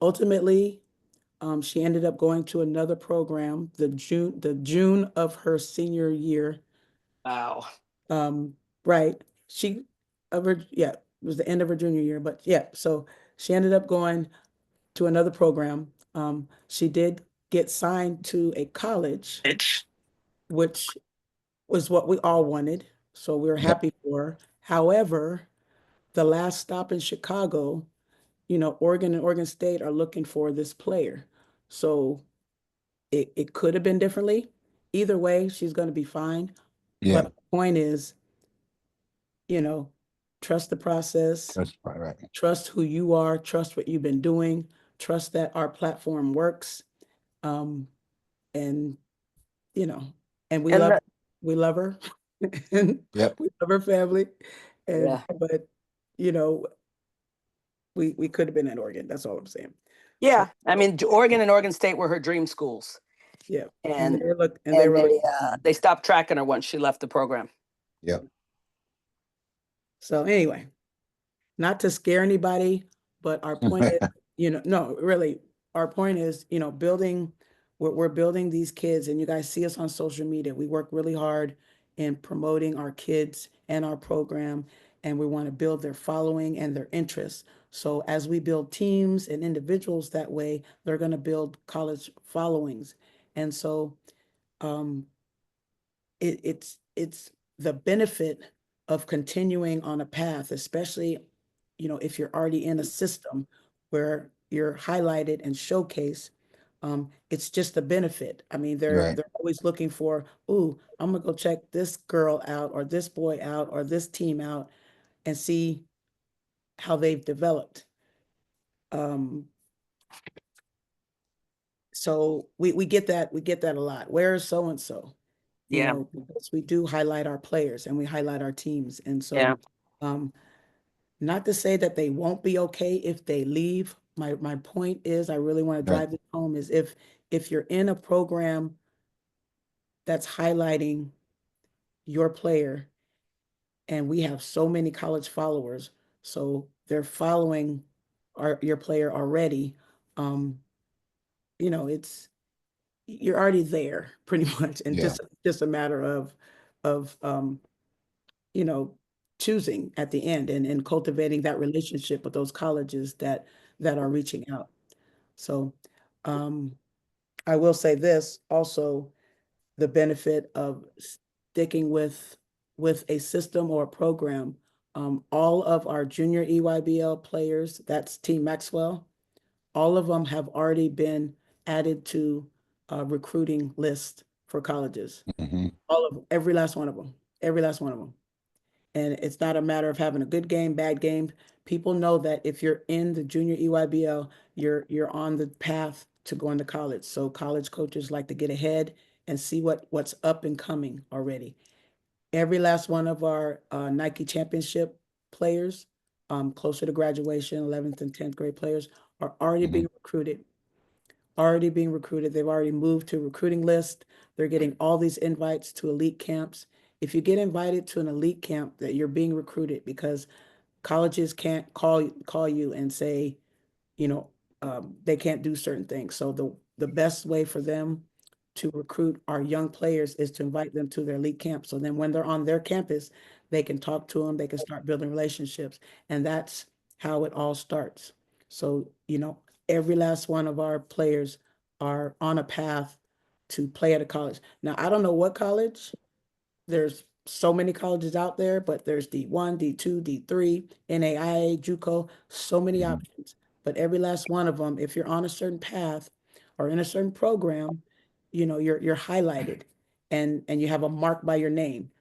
ultimately, she ended up going to another program the June of her senior year. Wow. Um, right. Yeah, it was the end of her junior year, but yeah, so she ended up going to another program. She did get signed to a college, It's which was what we all wanted. So we were Yep. happy for her. However, the last stop in Chicago, Oregon and Oregon State are looking for this player. So it could have been differently. Either way, she's going to be fine. But Yeah. the point is, you know, trust the process, That's right. trust who you are, trust what you've been doing, trust that our platform works. Um, and you know, and we and love the, we love her and Yep. we love her family. And yeah. but you know, we could have been at Oregon. That's all I'm saying. So Yeah. I mean, Oregon and Oregon State were her dream schools. yeah. And And they and were looking. they stopped tracking her once she left the program. Yep. So anyway, not to scare anybody, but our point is, no, really, our point is, we're building these kids, and you guys see us on social media. We work really hard in promoting our kids and our program, and we want to build their following and their interests. So as we build teams and individuals that way, they're going to build college followings. And so um, it's the benefit of continuing on a path, especially, if you're already in a system where you're highlighted and showcased. It's just a benefit. I mean, they're Right. they're always looking for, ooh, I'm gonna go check this girl out or this boy out or this team out and see how they've developed. Um, so we get that a lot. Where is so and so? Yeah. Because we do highlight our players and we highlight our teams. And Yeah. so, um, not to say that they won't be okay if they leave. My point is, I really want to Right. drive this home is if you're in a program that's highlighting your player, and we have so many college followers, so they're following your player already. Um, it's you're already there pretty much, and Yeah. just a matter of you know, choosing at the end and cultivating that relationship with those colleges that are reaching out. So um, I will say this also, the benefit of sticking with a system or a program. All of our junior EYBL players, that's Team Maxwell, all of them have already been added to a recruiting list for colleges. Hmm. All of them, every last one of them, every last one of them. And it's not a matter of having a good game, bad game. People know that if you're in the junior EYBL, you're on the path to going to college. So college coaches like to get ahead and see what's up and coming already. Every last one of our Nike championship players, closer to graduation, 11th and 10th grade players, are already Hmm. being recruited. Already being recruited. They've already moved to recruiting list. They're getting all these invites to elite camps. If you get invited to an elite camp, that you're being recruited because colleges can't call you and say, you know, they can't do certain things. So the best way for them to recruit our young players is to invite them to their elite camp. So then when they're on their campus, they can talk to them, they can start building relationships, and that's how it all starts. So, every last one of our players are on a path to play at a college. Now, I don't know what college. There's so many colleges out there, but there's D1, D2, D3, NAIA, JUCO, so many Hmm. options. But every last one of them, if you're on a certain path or in a certain program, you're highlighted and you have a mark by your name.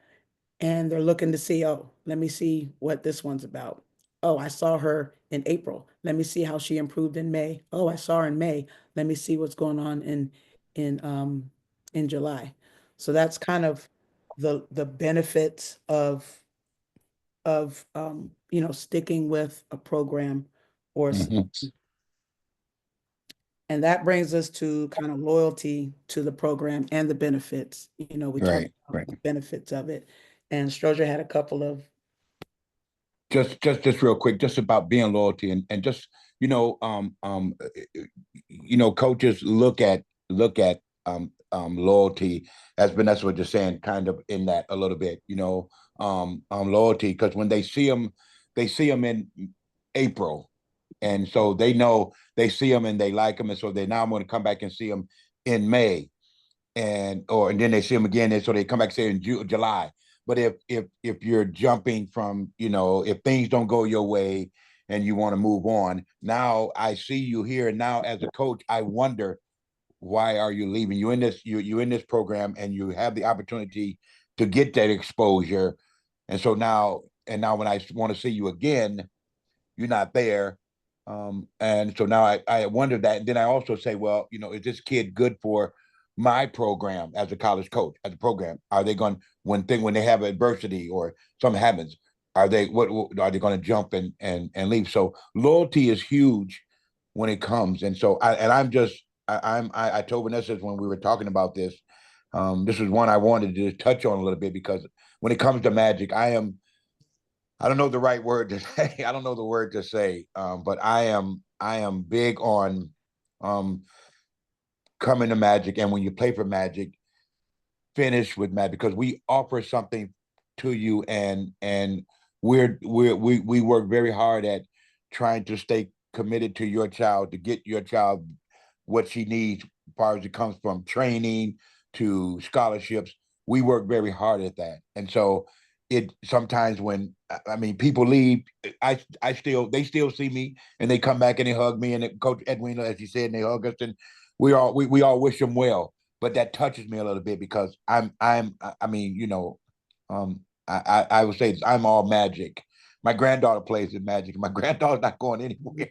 And they're looking to see, oh, let me see what this one's about. Oh, I saw her in April. Let me see how she improved in May. Oh, I saw her in May. Let me see what's going on in in July. So that's kind of the benefits of you know, sticking with a program or Mhm. and that brings us to kind of loyalty to the program and the benefits. You know, we talked Right, about right. the benefits of it. And Strozier had a couple of Just real quick, just about being loyalty and just you know, coaches look at loyalty, as Vanessa was just saying, kind of in that a little bit, loyalty, because when they see them in April, and so they know they see them and they like them, and so they now want to come back and see them in May, and then they see them again, and so they come back say in July. But if you're jumping from, if things don't go your way and you want to move on, now I see you here, and now as a coach, I wonder why are you leaving? You in this program, and you have the opportunity to get that exposure, and so now when I want to see you again, you're not there. And so now I wonder that. And then I also say, well, is this kid good for my program as a college coach, as a program? Are they going when they have adversity or something happens? What are they going to jump and leave? So loyalty is huge when it comes. And so I told Vanessa when we were talking about this, this is one I wanted to touch on a little bit because when it comes to Magic, I don't know the right word to say. I don't know the word to say, but I am big on um, coming to Magic, and when you play for Magic, finish with Magic because we offer something to you, and we work very hard at trying to stay committed to your child to get your child what she needs as far as it comes from training to scholarships. We work very hard at that. And so it sometimes when I mean people leave, I still they still see me and they come back and they hug me and Coach Edwina, as you said, and they hug us and we all wish them well. But that touches me a little bit because I mean, I would say I'm all Magic. My granddaughter plays in Magic. My granddaughter's not going anywhere.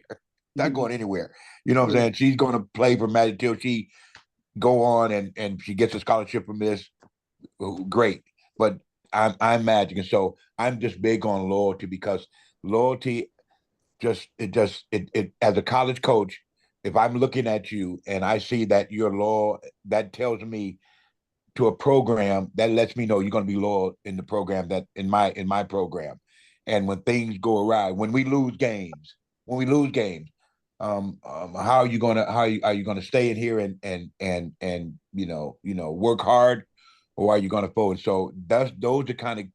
Not going anywhere. You know what I'm saying? She's going to play for Magic till she go on and she gets a scholarship from this. Great, but I'm Magic, and so I'm just big on loyalty because loyalty it as a college coach. If I'm looking at you and I see that you're loyal, that tells me to a program that lets me know you're going to be loyal in the program that in my program. And when things go awry, when we lose games, how are you gonna stay in here and work hard, or are you gonna fold? So those are kind of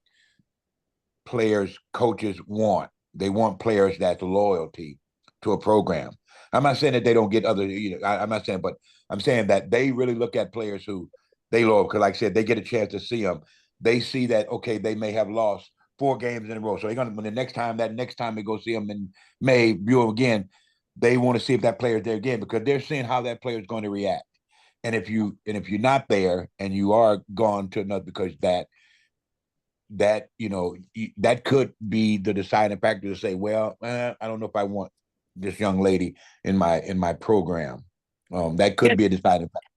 players coaches want. They want players that's loyalty to a program. I'm not saying that they don't get other, I'm not saying, but I'm saying that they really look at players who they love because, like I said, they get a chance to see them. They see that okay, they may have lost 4 games in a row, so they're gonna when that next time they go see them in May, view them again. They want to see if that player is there again because they're seeing how that player is going to react. And if you're not there and you are gone to another because that could be the deciding factor to say, well, I don't know if I want this young lady in my program. That could Can, be a deciding factor.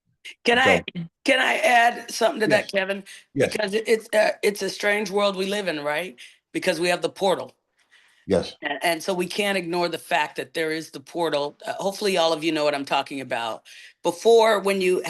can I So can I add something to that, yes, Kevin? yes, Because it's a strange world we live in, right? Because we have the portal. yes. And so we can't ignore the fact that there is the portal. Hopefully, all of you know what I'm talking about. Before, when you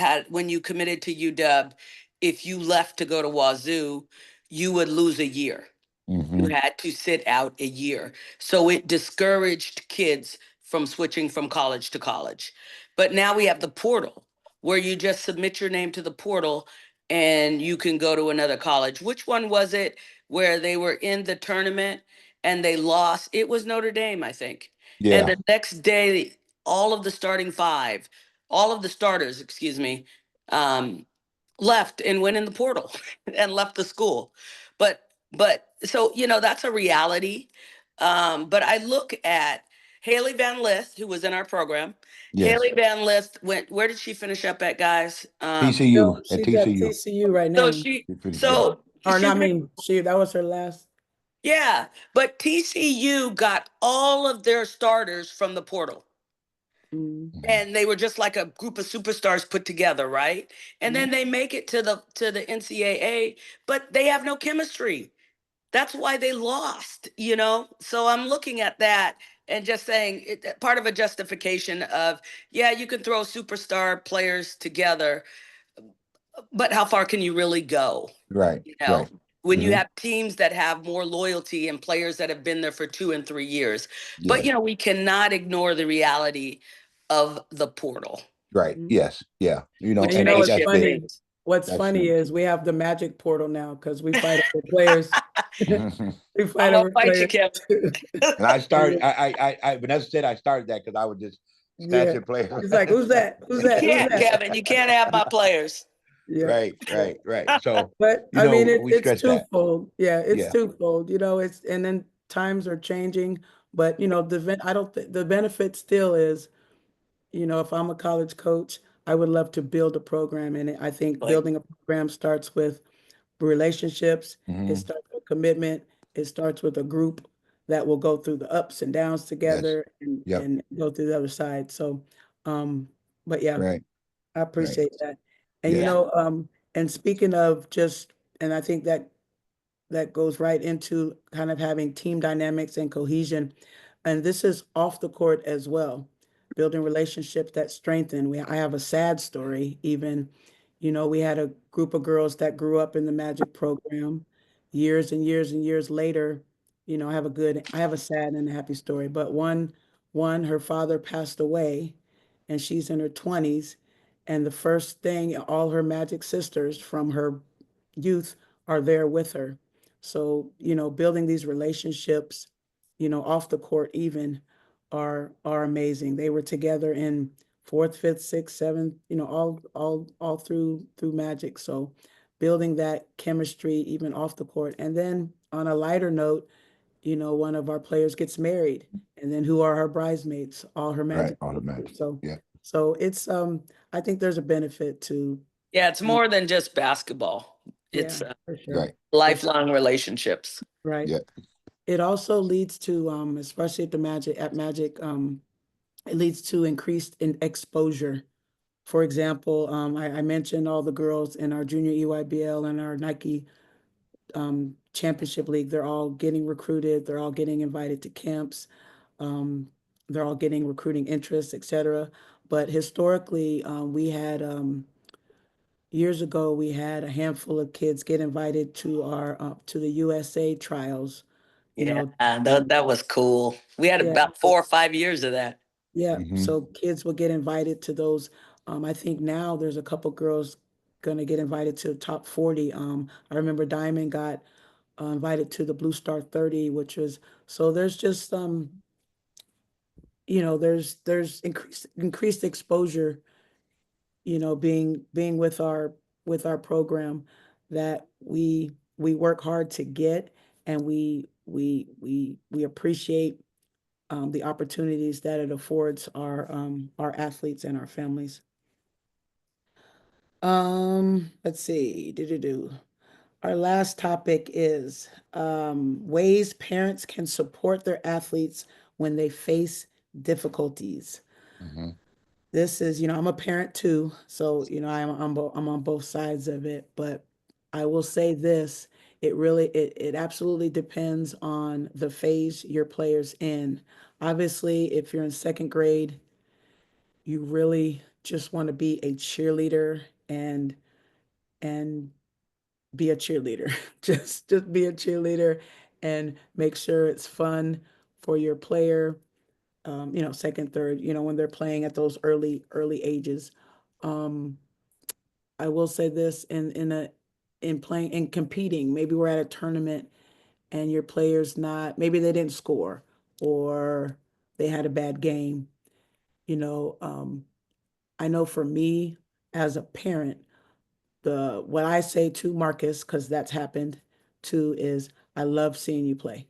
committed to UW, if you left to go to Wazoo, you would lose a year. You Mm-hmm. had to sit out a year. So it discouraged kids from switching from college to college. But now we have the portal where you just submit your name to the portal and you can go to another college. Which one was it where they were in the tournament and they lost? It was Notre Dame, I think. And Yeah, the next day, all of the starting five, all of the starters, excuse me, um, left and went in the portal and left the school. But so that's a reality. But I look at Haley Van Lith, who was in our program. yes. Haley Van Lith went. Where did she finish up at, guys? TCU at she's at TCU. TCU right So now. she She finished, yeah. so Or she not, I mean, she that was her last. Yeah, but TCU got all of their starters from the portal. Mm, And they were just like a group of superstars put together, right? And mm, then they make it to the NCAA, but they have no chemistry. That's why they lost, you know? So I'm looking at that and just saying part of a justification of, yeah, you can throw superstar players together, but how far can you really go? Right, You know, right. when you Hmm. have teams that have more loyalty and players that have been there for 2 and 3 years. But, Yes, you know, we cannot ignore the reality of the portal, right. mm. Yes, yeah. And which you know may what's That's shift big. funny? things. What's That's funny huge. is we have the magic portal now because we fight over players. Hmm. We I'm fight gonna over fight you, players Kevin. too. And I And started. Vanessa said I started that because I would just snatch yeah, a player. it's like, who's that? Who's You that? Who's can't, that? Kevin. You can't have my players. Yeah, Right, yeah. right, right. So, But I mean, we it's stress that. twofold. Yeah, it's Yeah. twofold. You know, it's and then times are changing, but you know, I don't think the benefit still is, you know, if I'm a college coach, I would love to build a program, and I think Like, building a program starts with relationships. It Hmm. starts with commitment. It starts with a group that will go through the ups and downs Yes. together and Yep. go through the other side. So, but yeah, Right. I Right. appreciate that. And you Yes. yeah, know, and speaking of just, and I think that goes right into kind of having team dynamics and cohesion. And this is off the court as well, building relationships that strengthen. I have a sad story, even, you know, we had a group of girls that grew up in the Magic program years and years and years later. You know, I have a sad and a happy story, but her father passed away and she's in her 20s. And the first thing, all her Magic sisters from her youth are there with her. So, you know, building these relationships, you know, off the court even are amazing. They were together in fourth, fifth, sixth, seventh, you know, all through Magic. So building that chemistry even off the court. And then on a lighter note, you know, one of our players gets married, and then who are her bridesmaids? All her Right. Magic Automatic. sisters. So Yeah. so it's I think there's a benefit to yeah. It's more than just basketball. yeah, It's for sure. Right. For sure. lifelong relationships. Right. Yeah. It also leads to, especially at Magic, it leads to increased in exposure. For example, I mentioned all the girls in our junior EYBL and our Nike championship league. They're all getting recruited. They're all getting invited to camps. Um, they're all getting recruiting interests, etc. But historically, we had years ago we had a handful of kids get invited to our to the USA trials. You Yeah, know, that was cool. We had yeah. about 4 or 5 years of that. Yeah, Hmm. so kids will get invited to those. I think now there's a couple girls gonna get invited to the top 40. I remember Diamond got invited to the Blue Star 30, which was so there's just you know, there's increased exposure, you know, being with our program that we work hard to get and we appreciate the opportunities that it affords our athletes and our families. Let's see. Do. Our last topic is ways parents can support their athletes when they face difficulties. Hmm. This is, you know, I'm a parent too, so you know, I'm on both sides of it, but I will say this, it absolutely depends on the phase your player's in. Obviously, if you're in second grade, you really just want to be a cheerleader and be a cheerleader. Just be a cheerleader and make sure it's fun for your player. You know, second, third, you know, when they're playing at those early ages. Um, I will say this in playing in competing, maybe we're at a tournament and your player's not, maybe they didn't score or they had a bad game, you know. I know for me as a parent, the what I say to Marcus, because that's happened too, is I love seeing you play.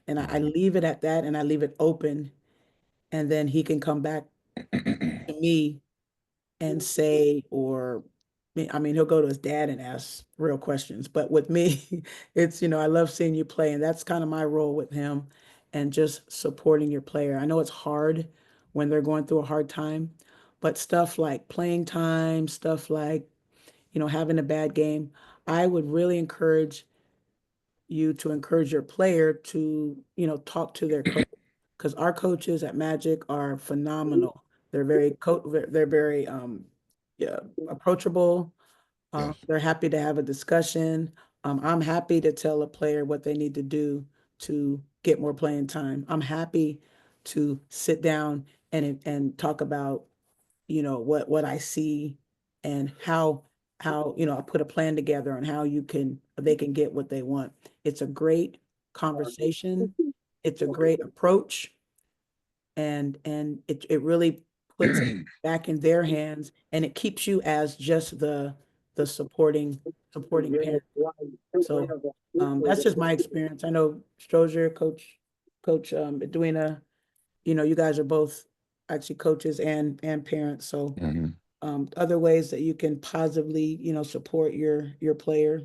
And I Hmm. leave it at that and I leave it open. And then he can come back to me and say, or I mean, he'll go to his dad and ask real questions. But with me, it's, I love seeing you play, and that's kind of my role with him and just supporting your player. I know it's hard when they're going through a hard time, but stuff like playing time, stuff like, having a bad game, I would really encourage you to encourage your player to, talk to their coach because our coaches at Magic are phenomenal. They're very yeah, approachable. Yes. They're happy to have a discussion. I'm happy to tell a player what they need to do to get more playing time. I'm happy to sit down and talk about, what I see and how, I put a plan together on how they can get what they want. It's a great conversation. It's a great approach and it really puts it back in their hands and it keeps you as just the supporting parent. So that's just my experience. I know Strozier, Coach Edwina, you guys are both actually coaches and parents. So Mhm. other ways that you can positively, support your player.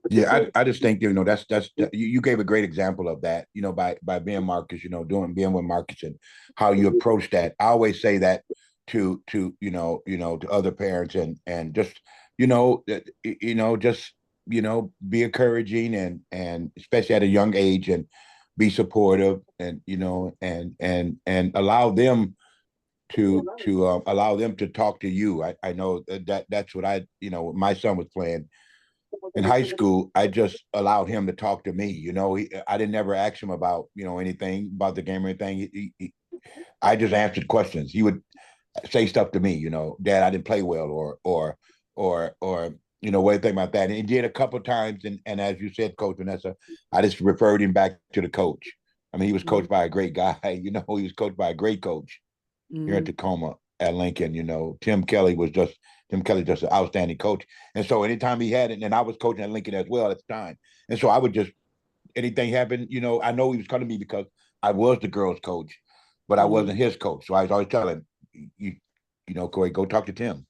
Yeah, I just think you gave a great example of that, by being Marcus, being with Marcus and how you approach that. I always say that to other parents and just just be encouraging and especially at a young age and be supportive and and allow them to talk to you. I know that's what my son was playing in high school. I just allowed him to talk to me. I didn't ever ask him about anything about the game or anything. I just answered questions. He would say stuff to me. Dad, I didn't play well, or what do you think about that? And he did a couple of times, and as you said, Coach Vanessa, I just referred him back to the coach. I mean, he was coached by a great guy. He was coached by a great coach here at Mhm. Tacoma at Lincoln. Tim Kelly just an outstanding coach. And so anytime he had it, and I was coaching at Lincoln as well at the time. And so I would just anything happen, I know he was coming to me because I was the girls' coach, but I wasn't Mhm. his coach. So I was always telling you, Corey, go talk to Tim.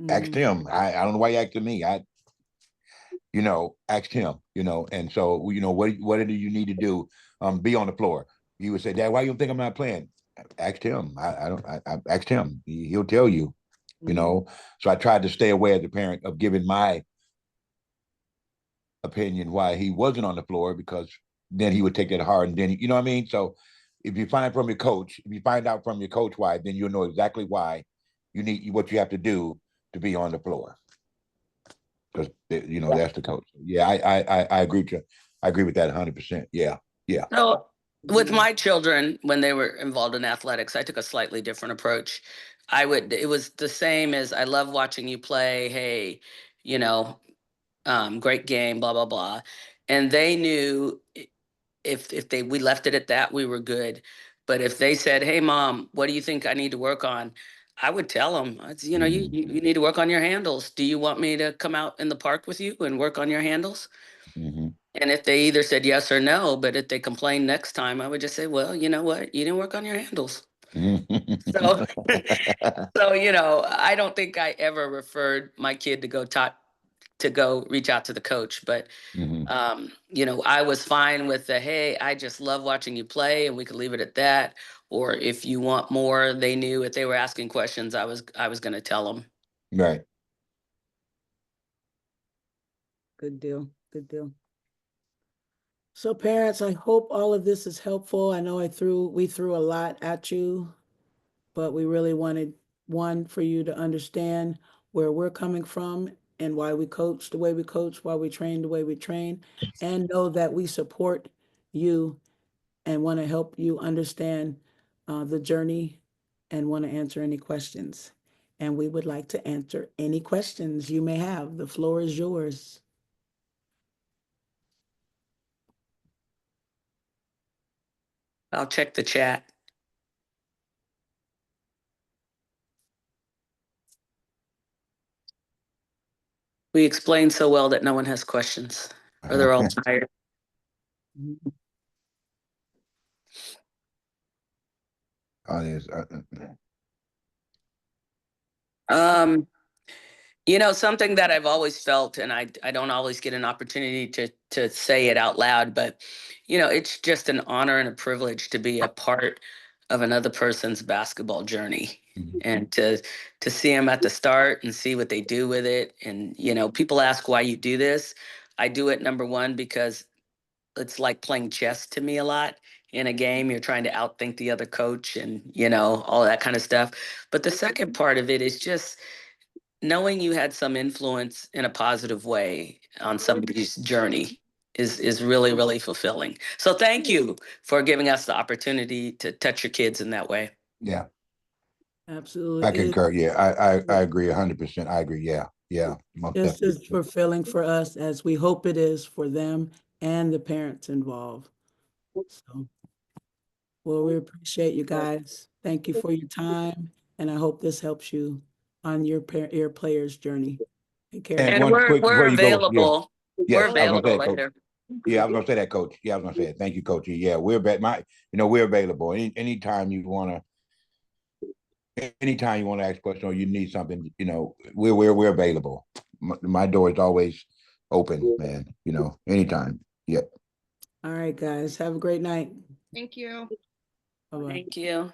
Ask Mhm. Tim. I don't know why you asking me. Asked him, and so, what do you need to do? Be on the floor. He would say, Dad, why you think I'm not playing? Asked him. I asked him. He'll tell you, you Mhm. know. So I tried to stay away as a parent of giving my opinion why he wasn't on the floor because then he would take that hard and then, you know what I mean? So if you find out from your coach why, then you'll know exactly why you need what you have to do to be on the floor. Because that's the coach. Yeah, I agree with you. I agree with that 100%. Yeah, yeah. So with Mhm. my children, when they were involved in athletics, I took a slightly different approach. It was the same as I love watching you play. Hey, you know, great game, blah, blah, blah. And they knew if we left it at that, we were good. But if they said, "Hey, mom, what do you think I need to work on?" I would tell them, Mm-hmm. you need to work on your handles. Do you want me to come out in the park with you and work on your handles? Mm-hmm. And if they either said yes or no, but if they complained next time, I would just say, "Well, you know what? You didn't work on your handles." So, so I don't think I ever referred my kid to go reach out to the coach, but Mm-hmm. I was fine with the, hey, I just love watching you play, and we could leave it at that. Or if you want more, they knew if they were asking questions, I was going to tell them. Right. Good deal. Good deal. So parents, I hope all of this is helpful. I know we threw a lot at you, but we really wanted one for you to understand where we're coming from and why we coach the way we coach, why we train the way we train, and know that we support you and want to help you understand the journey and want to answer any questions. And we would like to answer any questions you may have. The floor is yours. I'll check the chat. We explained so well that no one has questions, or they're all tired. Mhm. Oh, yes. Um, Something that I've always felt, and I don't always get an opportunity to say it out loud, but it's just an honor and a privilege to be a part of another person's basketball journey, and to see them at the start and see what they do with it. And people ask why you do this. I do it, number one, because it's like playing chess to me a lot. In a game, you're trying to outthink the other coach and all that kind of stuff. But the second part of it is just knowing you had some influence in a positive way on somebody's journey is really, really fulfilling. So thank you for giving us the opportunity to touch your kids in that way. Yeah, Absolutely. I concur. Yeah, I agree 100%. I agree. Yeah, yeah. Just as fulfilling for us as we hope it is for them and the parents involved. So, well, we appreciate you guys. Thank you for your time, and I hope this helps you on your player's journey. Take care. And And one quick we're before you go, available. yes, We're I was available gonna say, Coach. later. Yeah, I was gonna say that, Coach. Yeah, I was gonna say it. Thank you, Coach. Yeah, we're available. Anytime you wanna ask a question or you need something, we're available. My door is always open, man. Anytime. Yep. All right, guys. Have a great night. Thank you. Bye-bye. Thank you.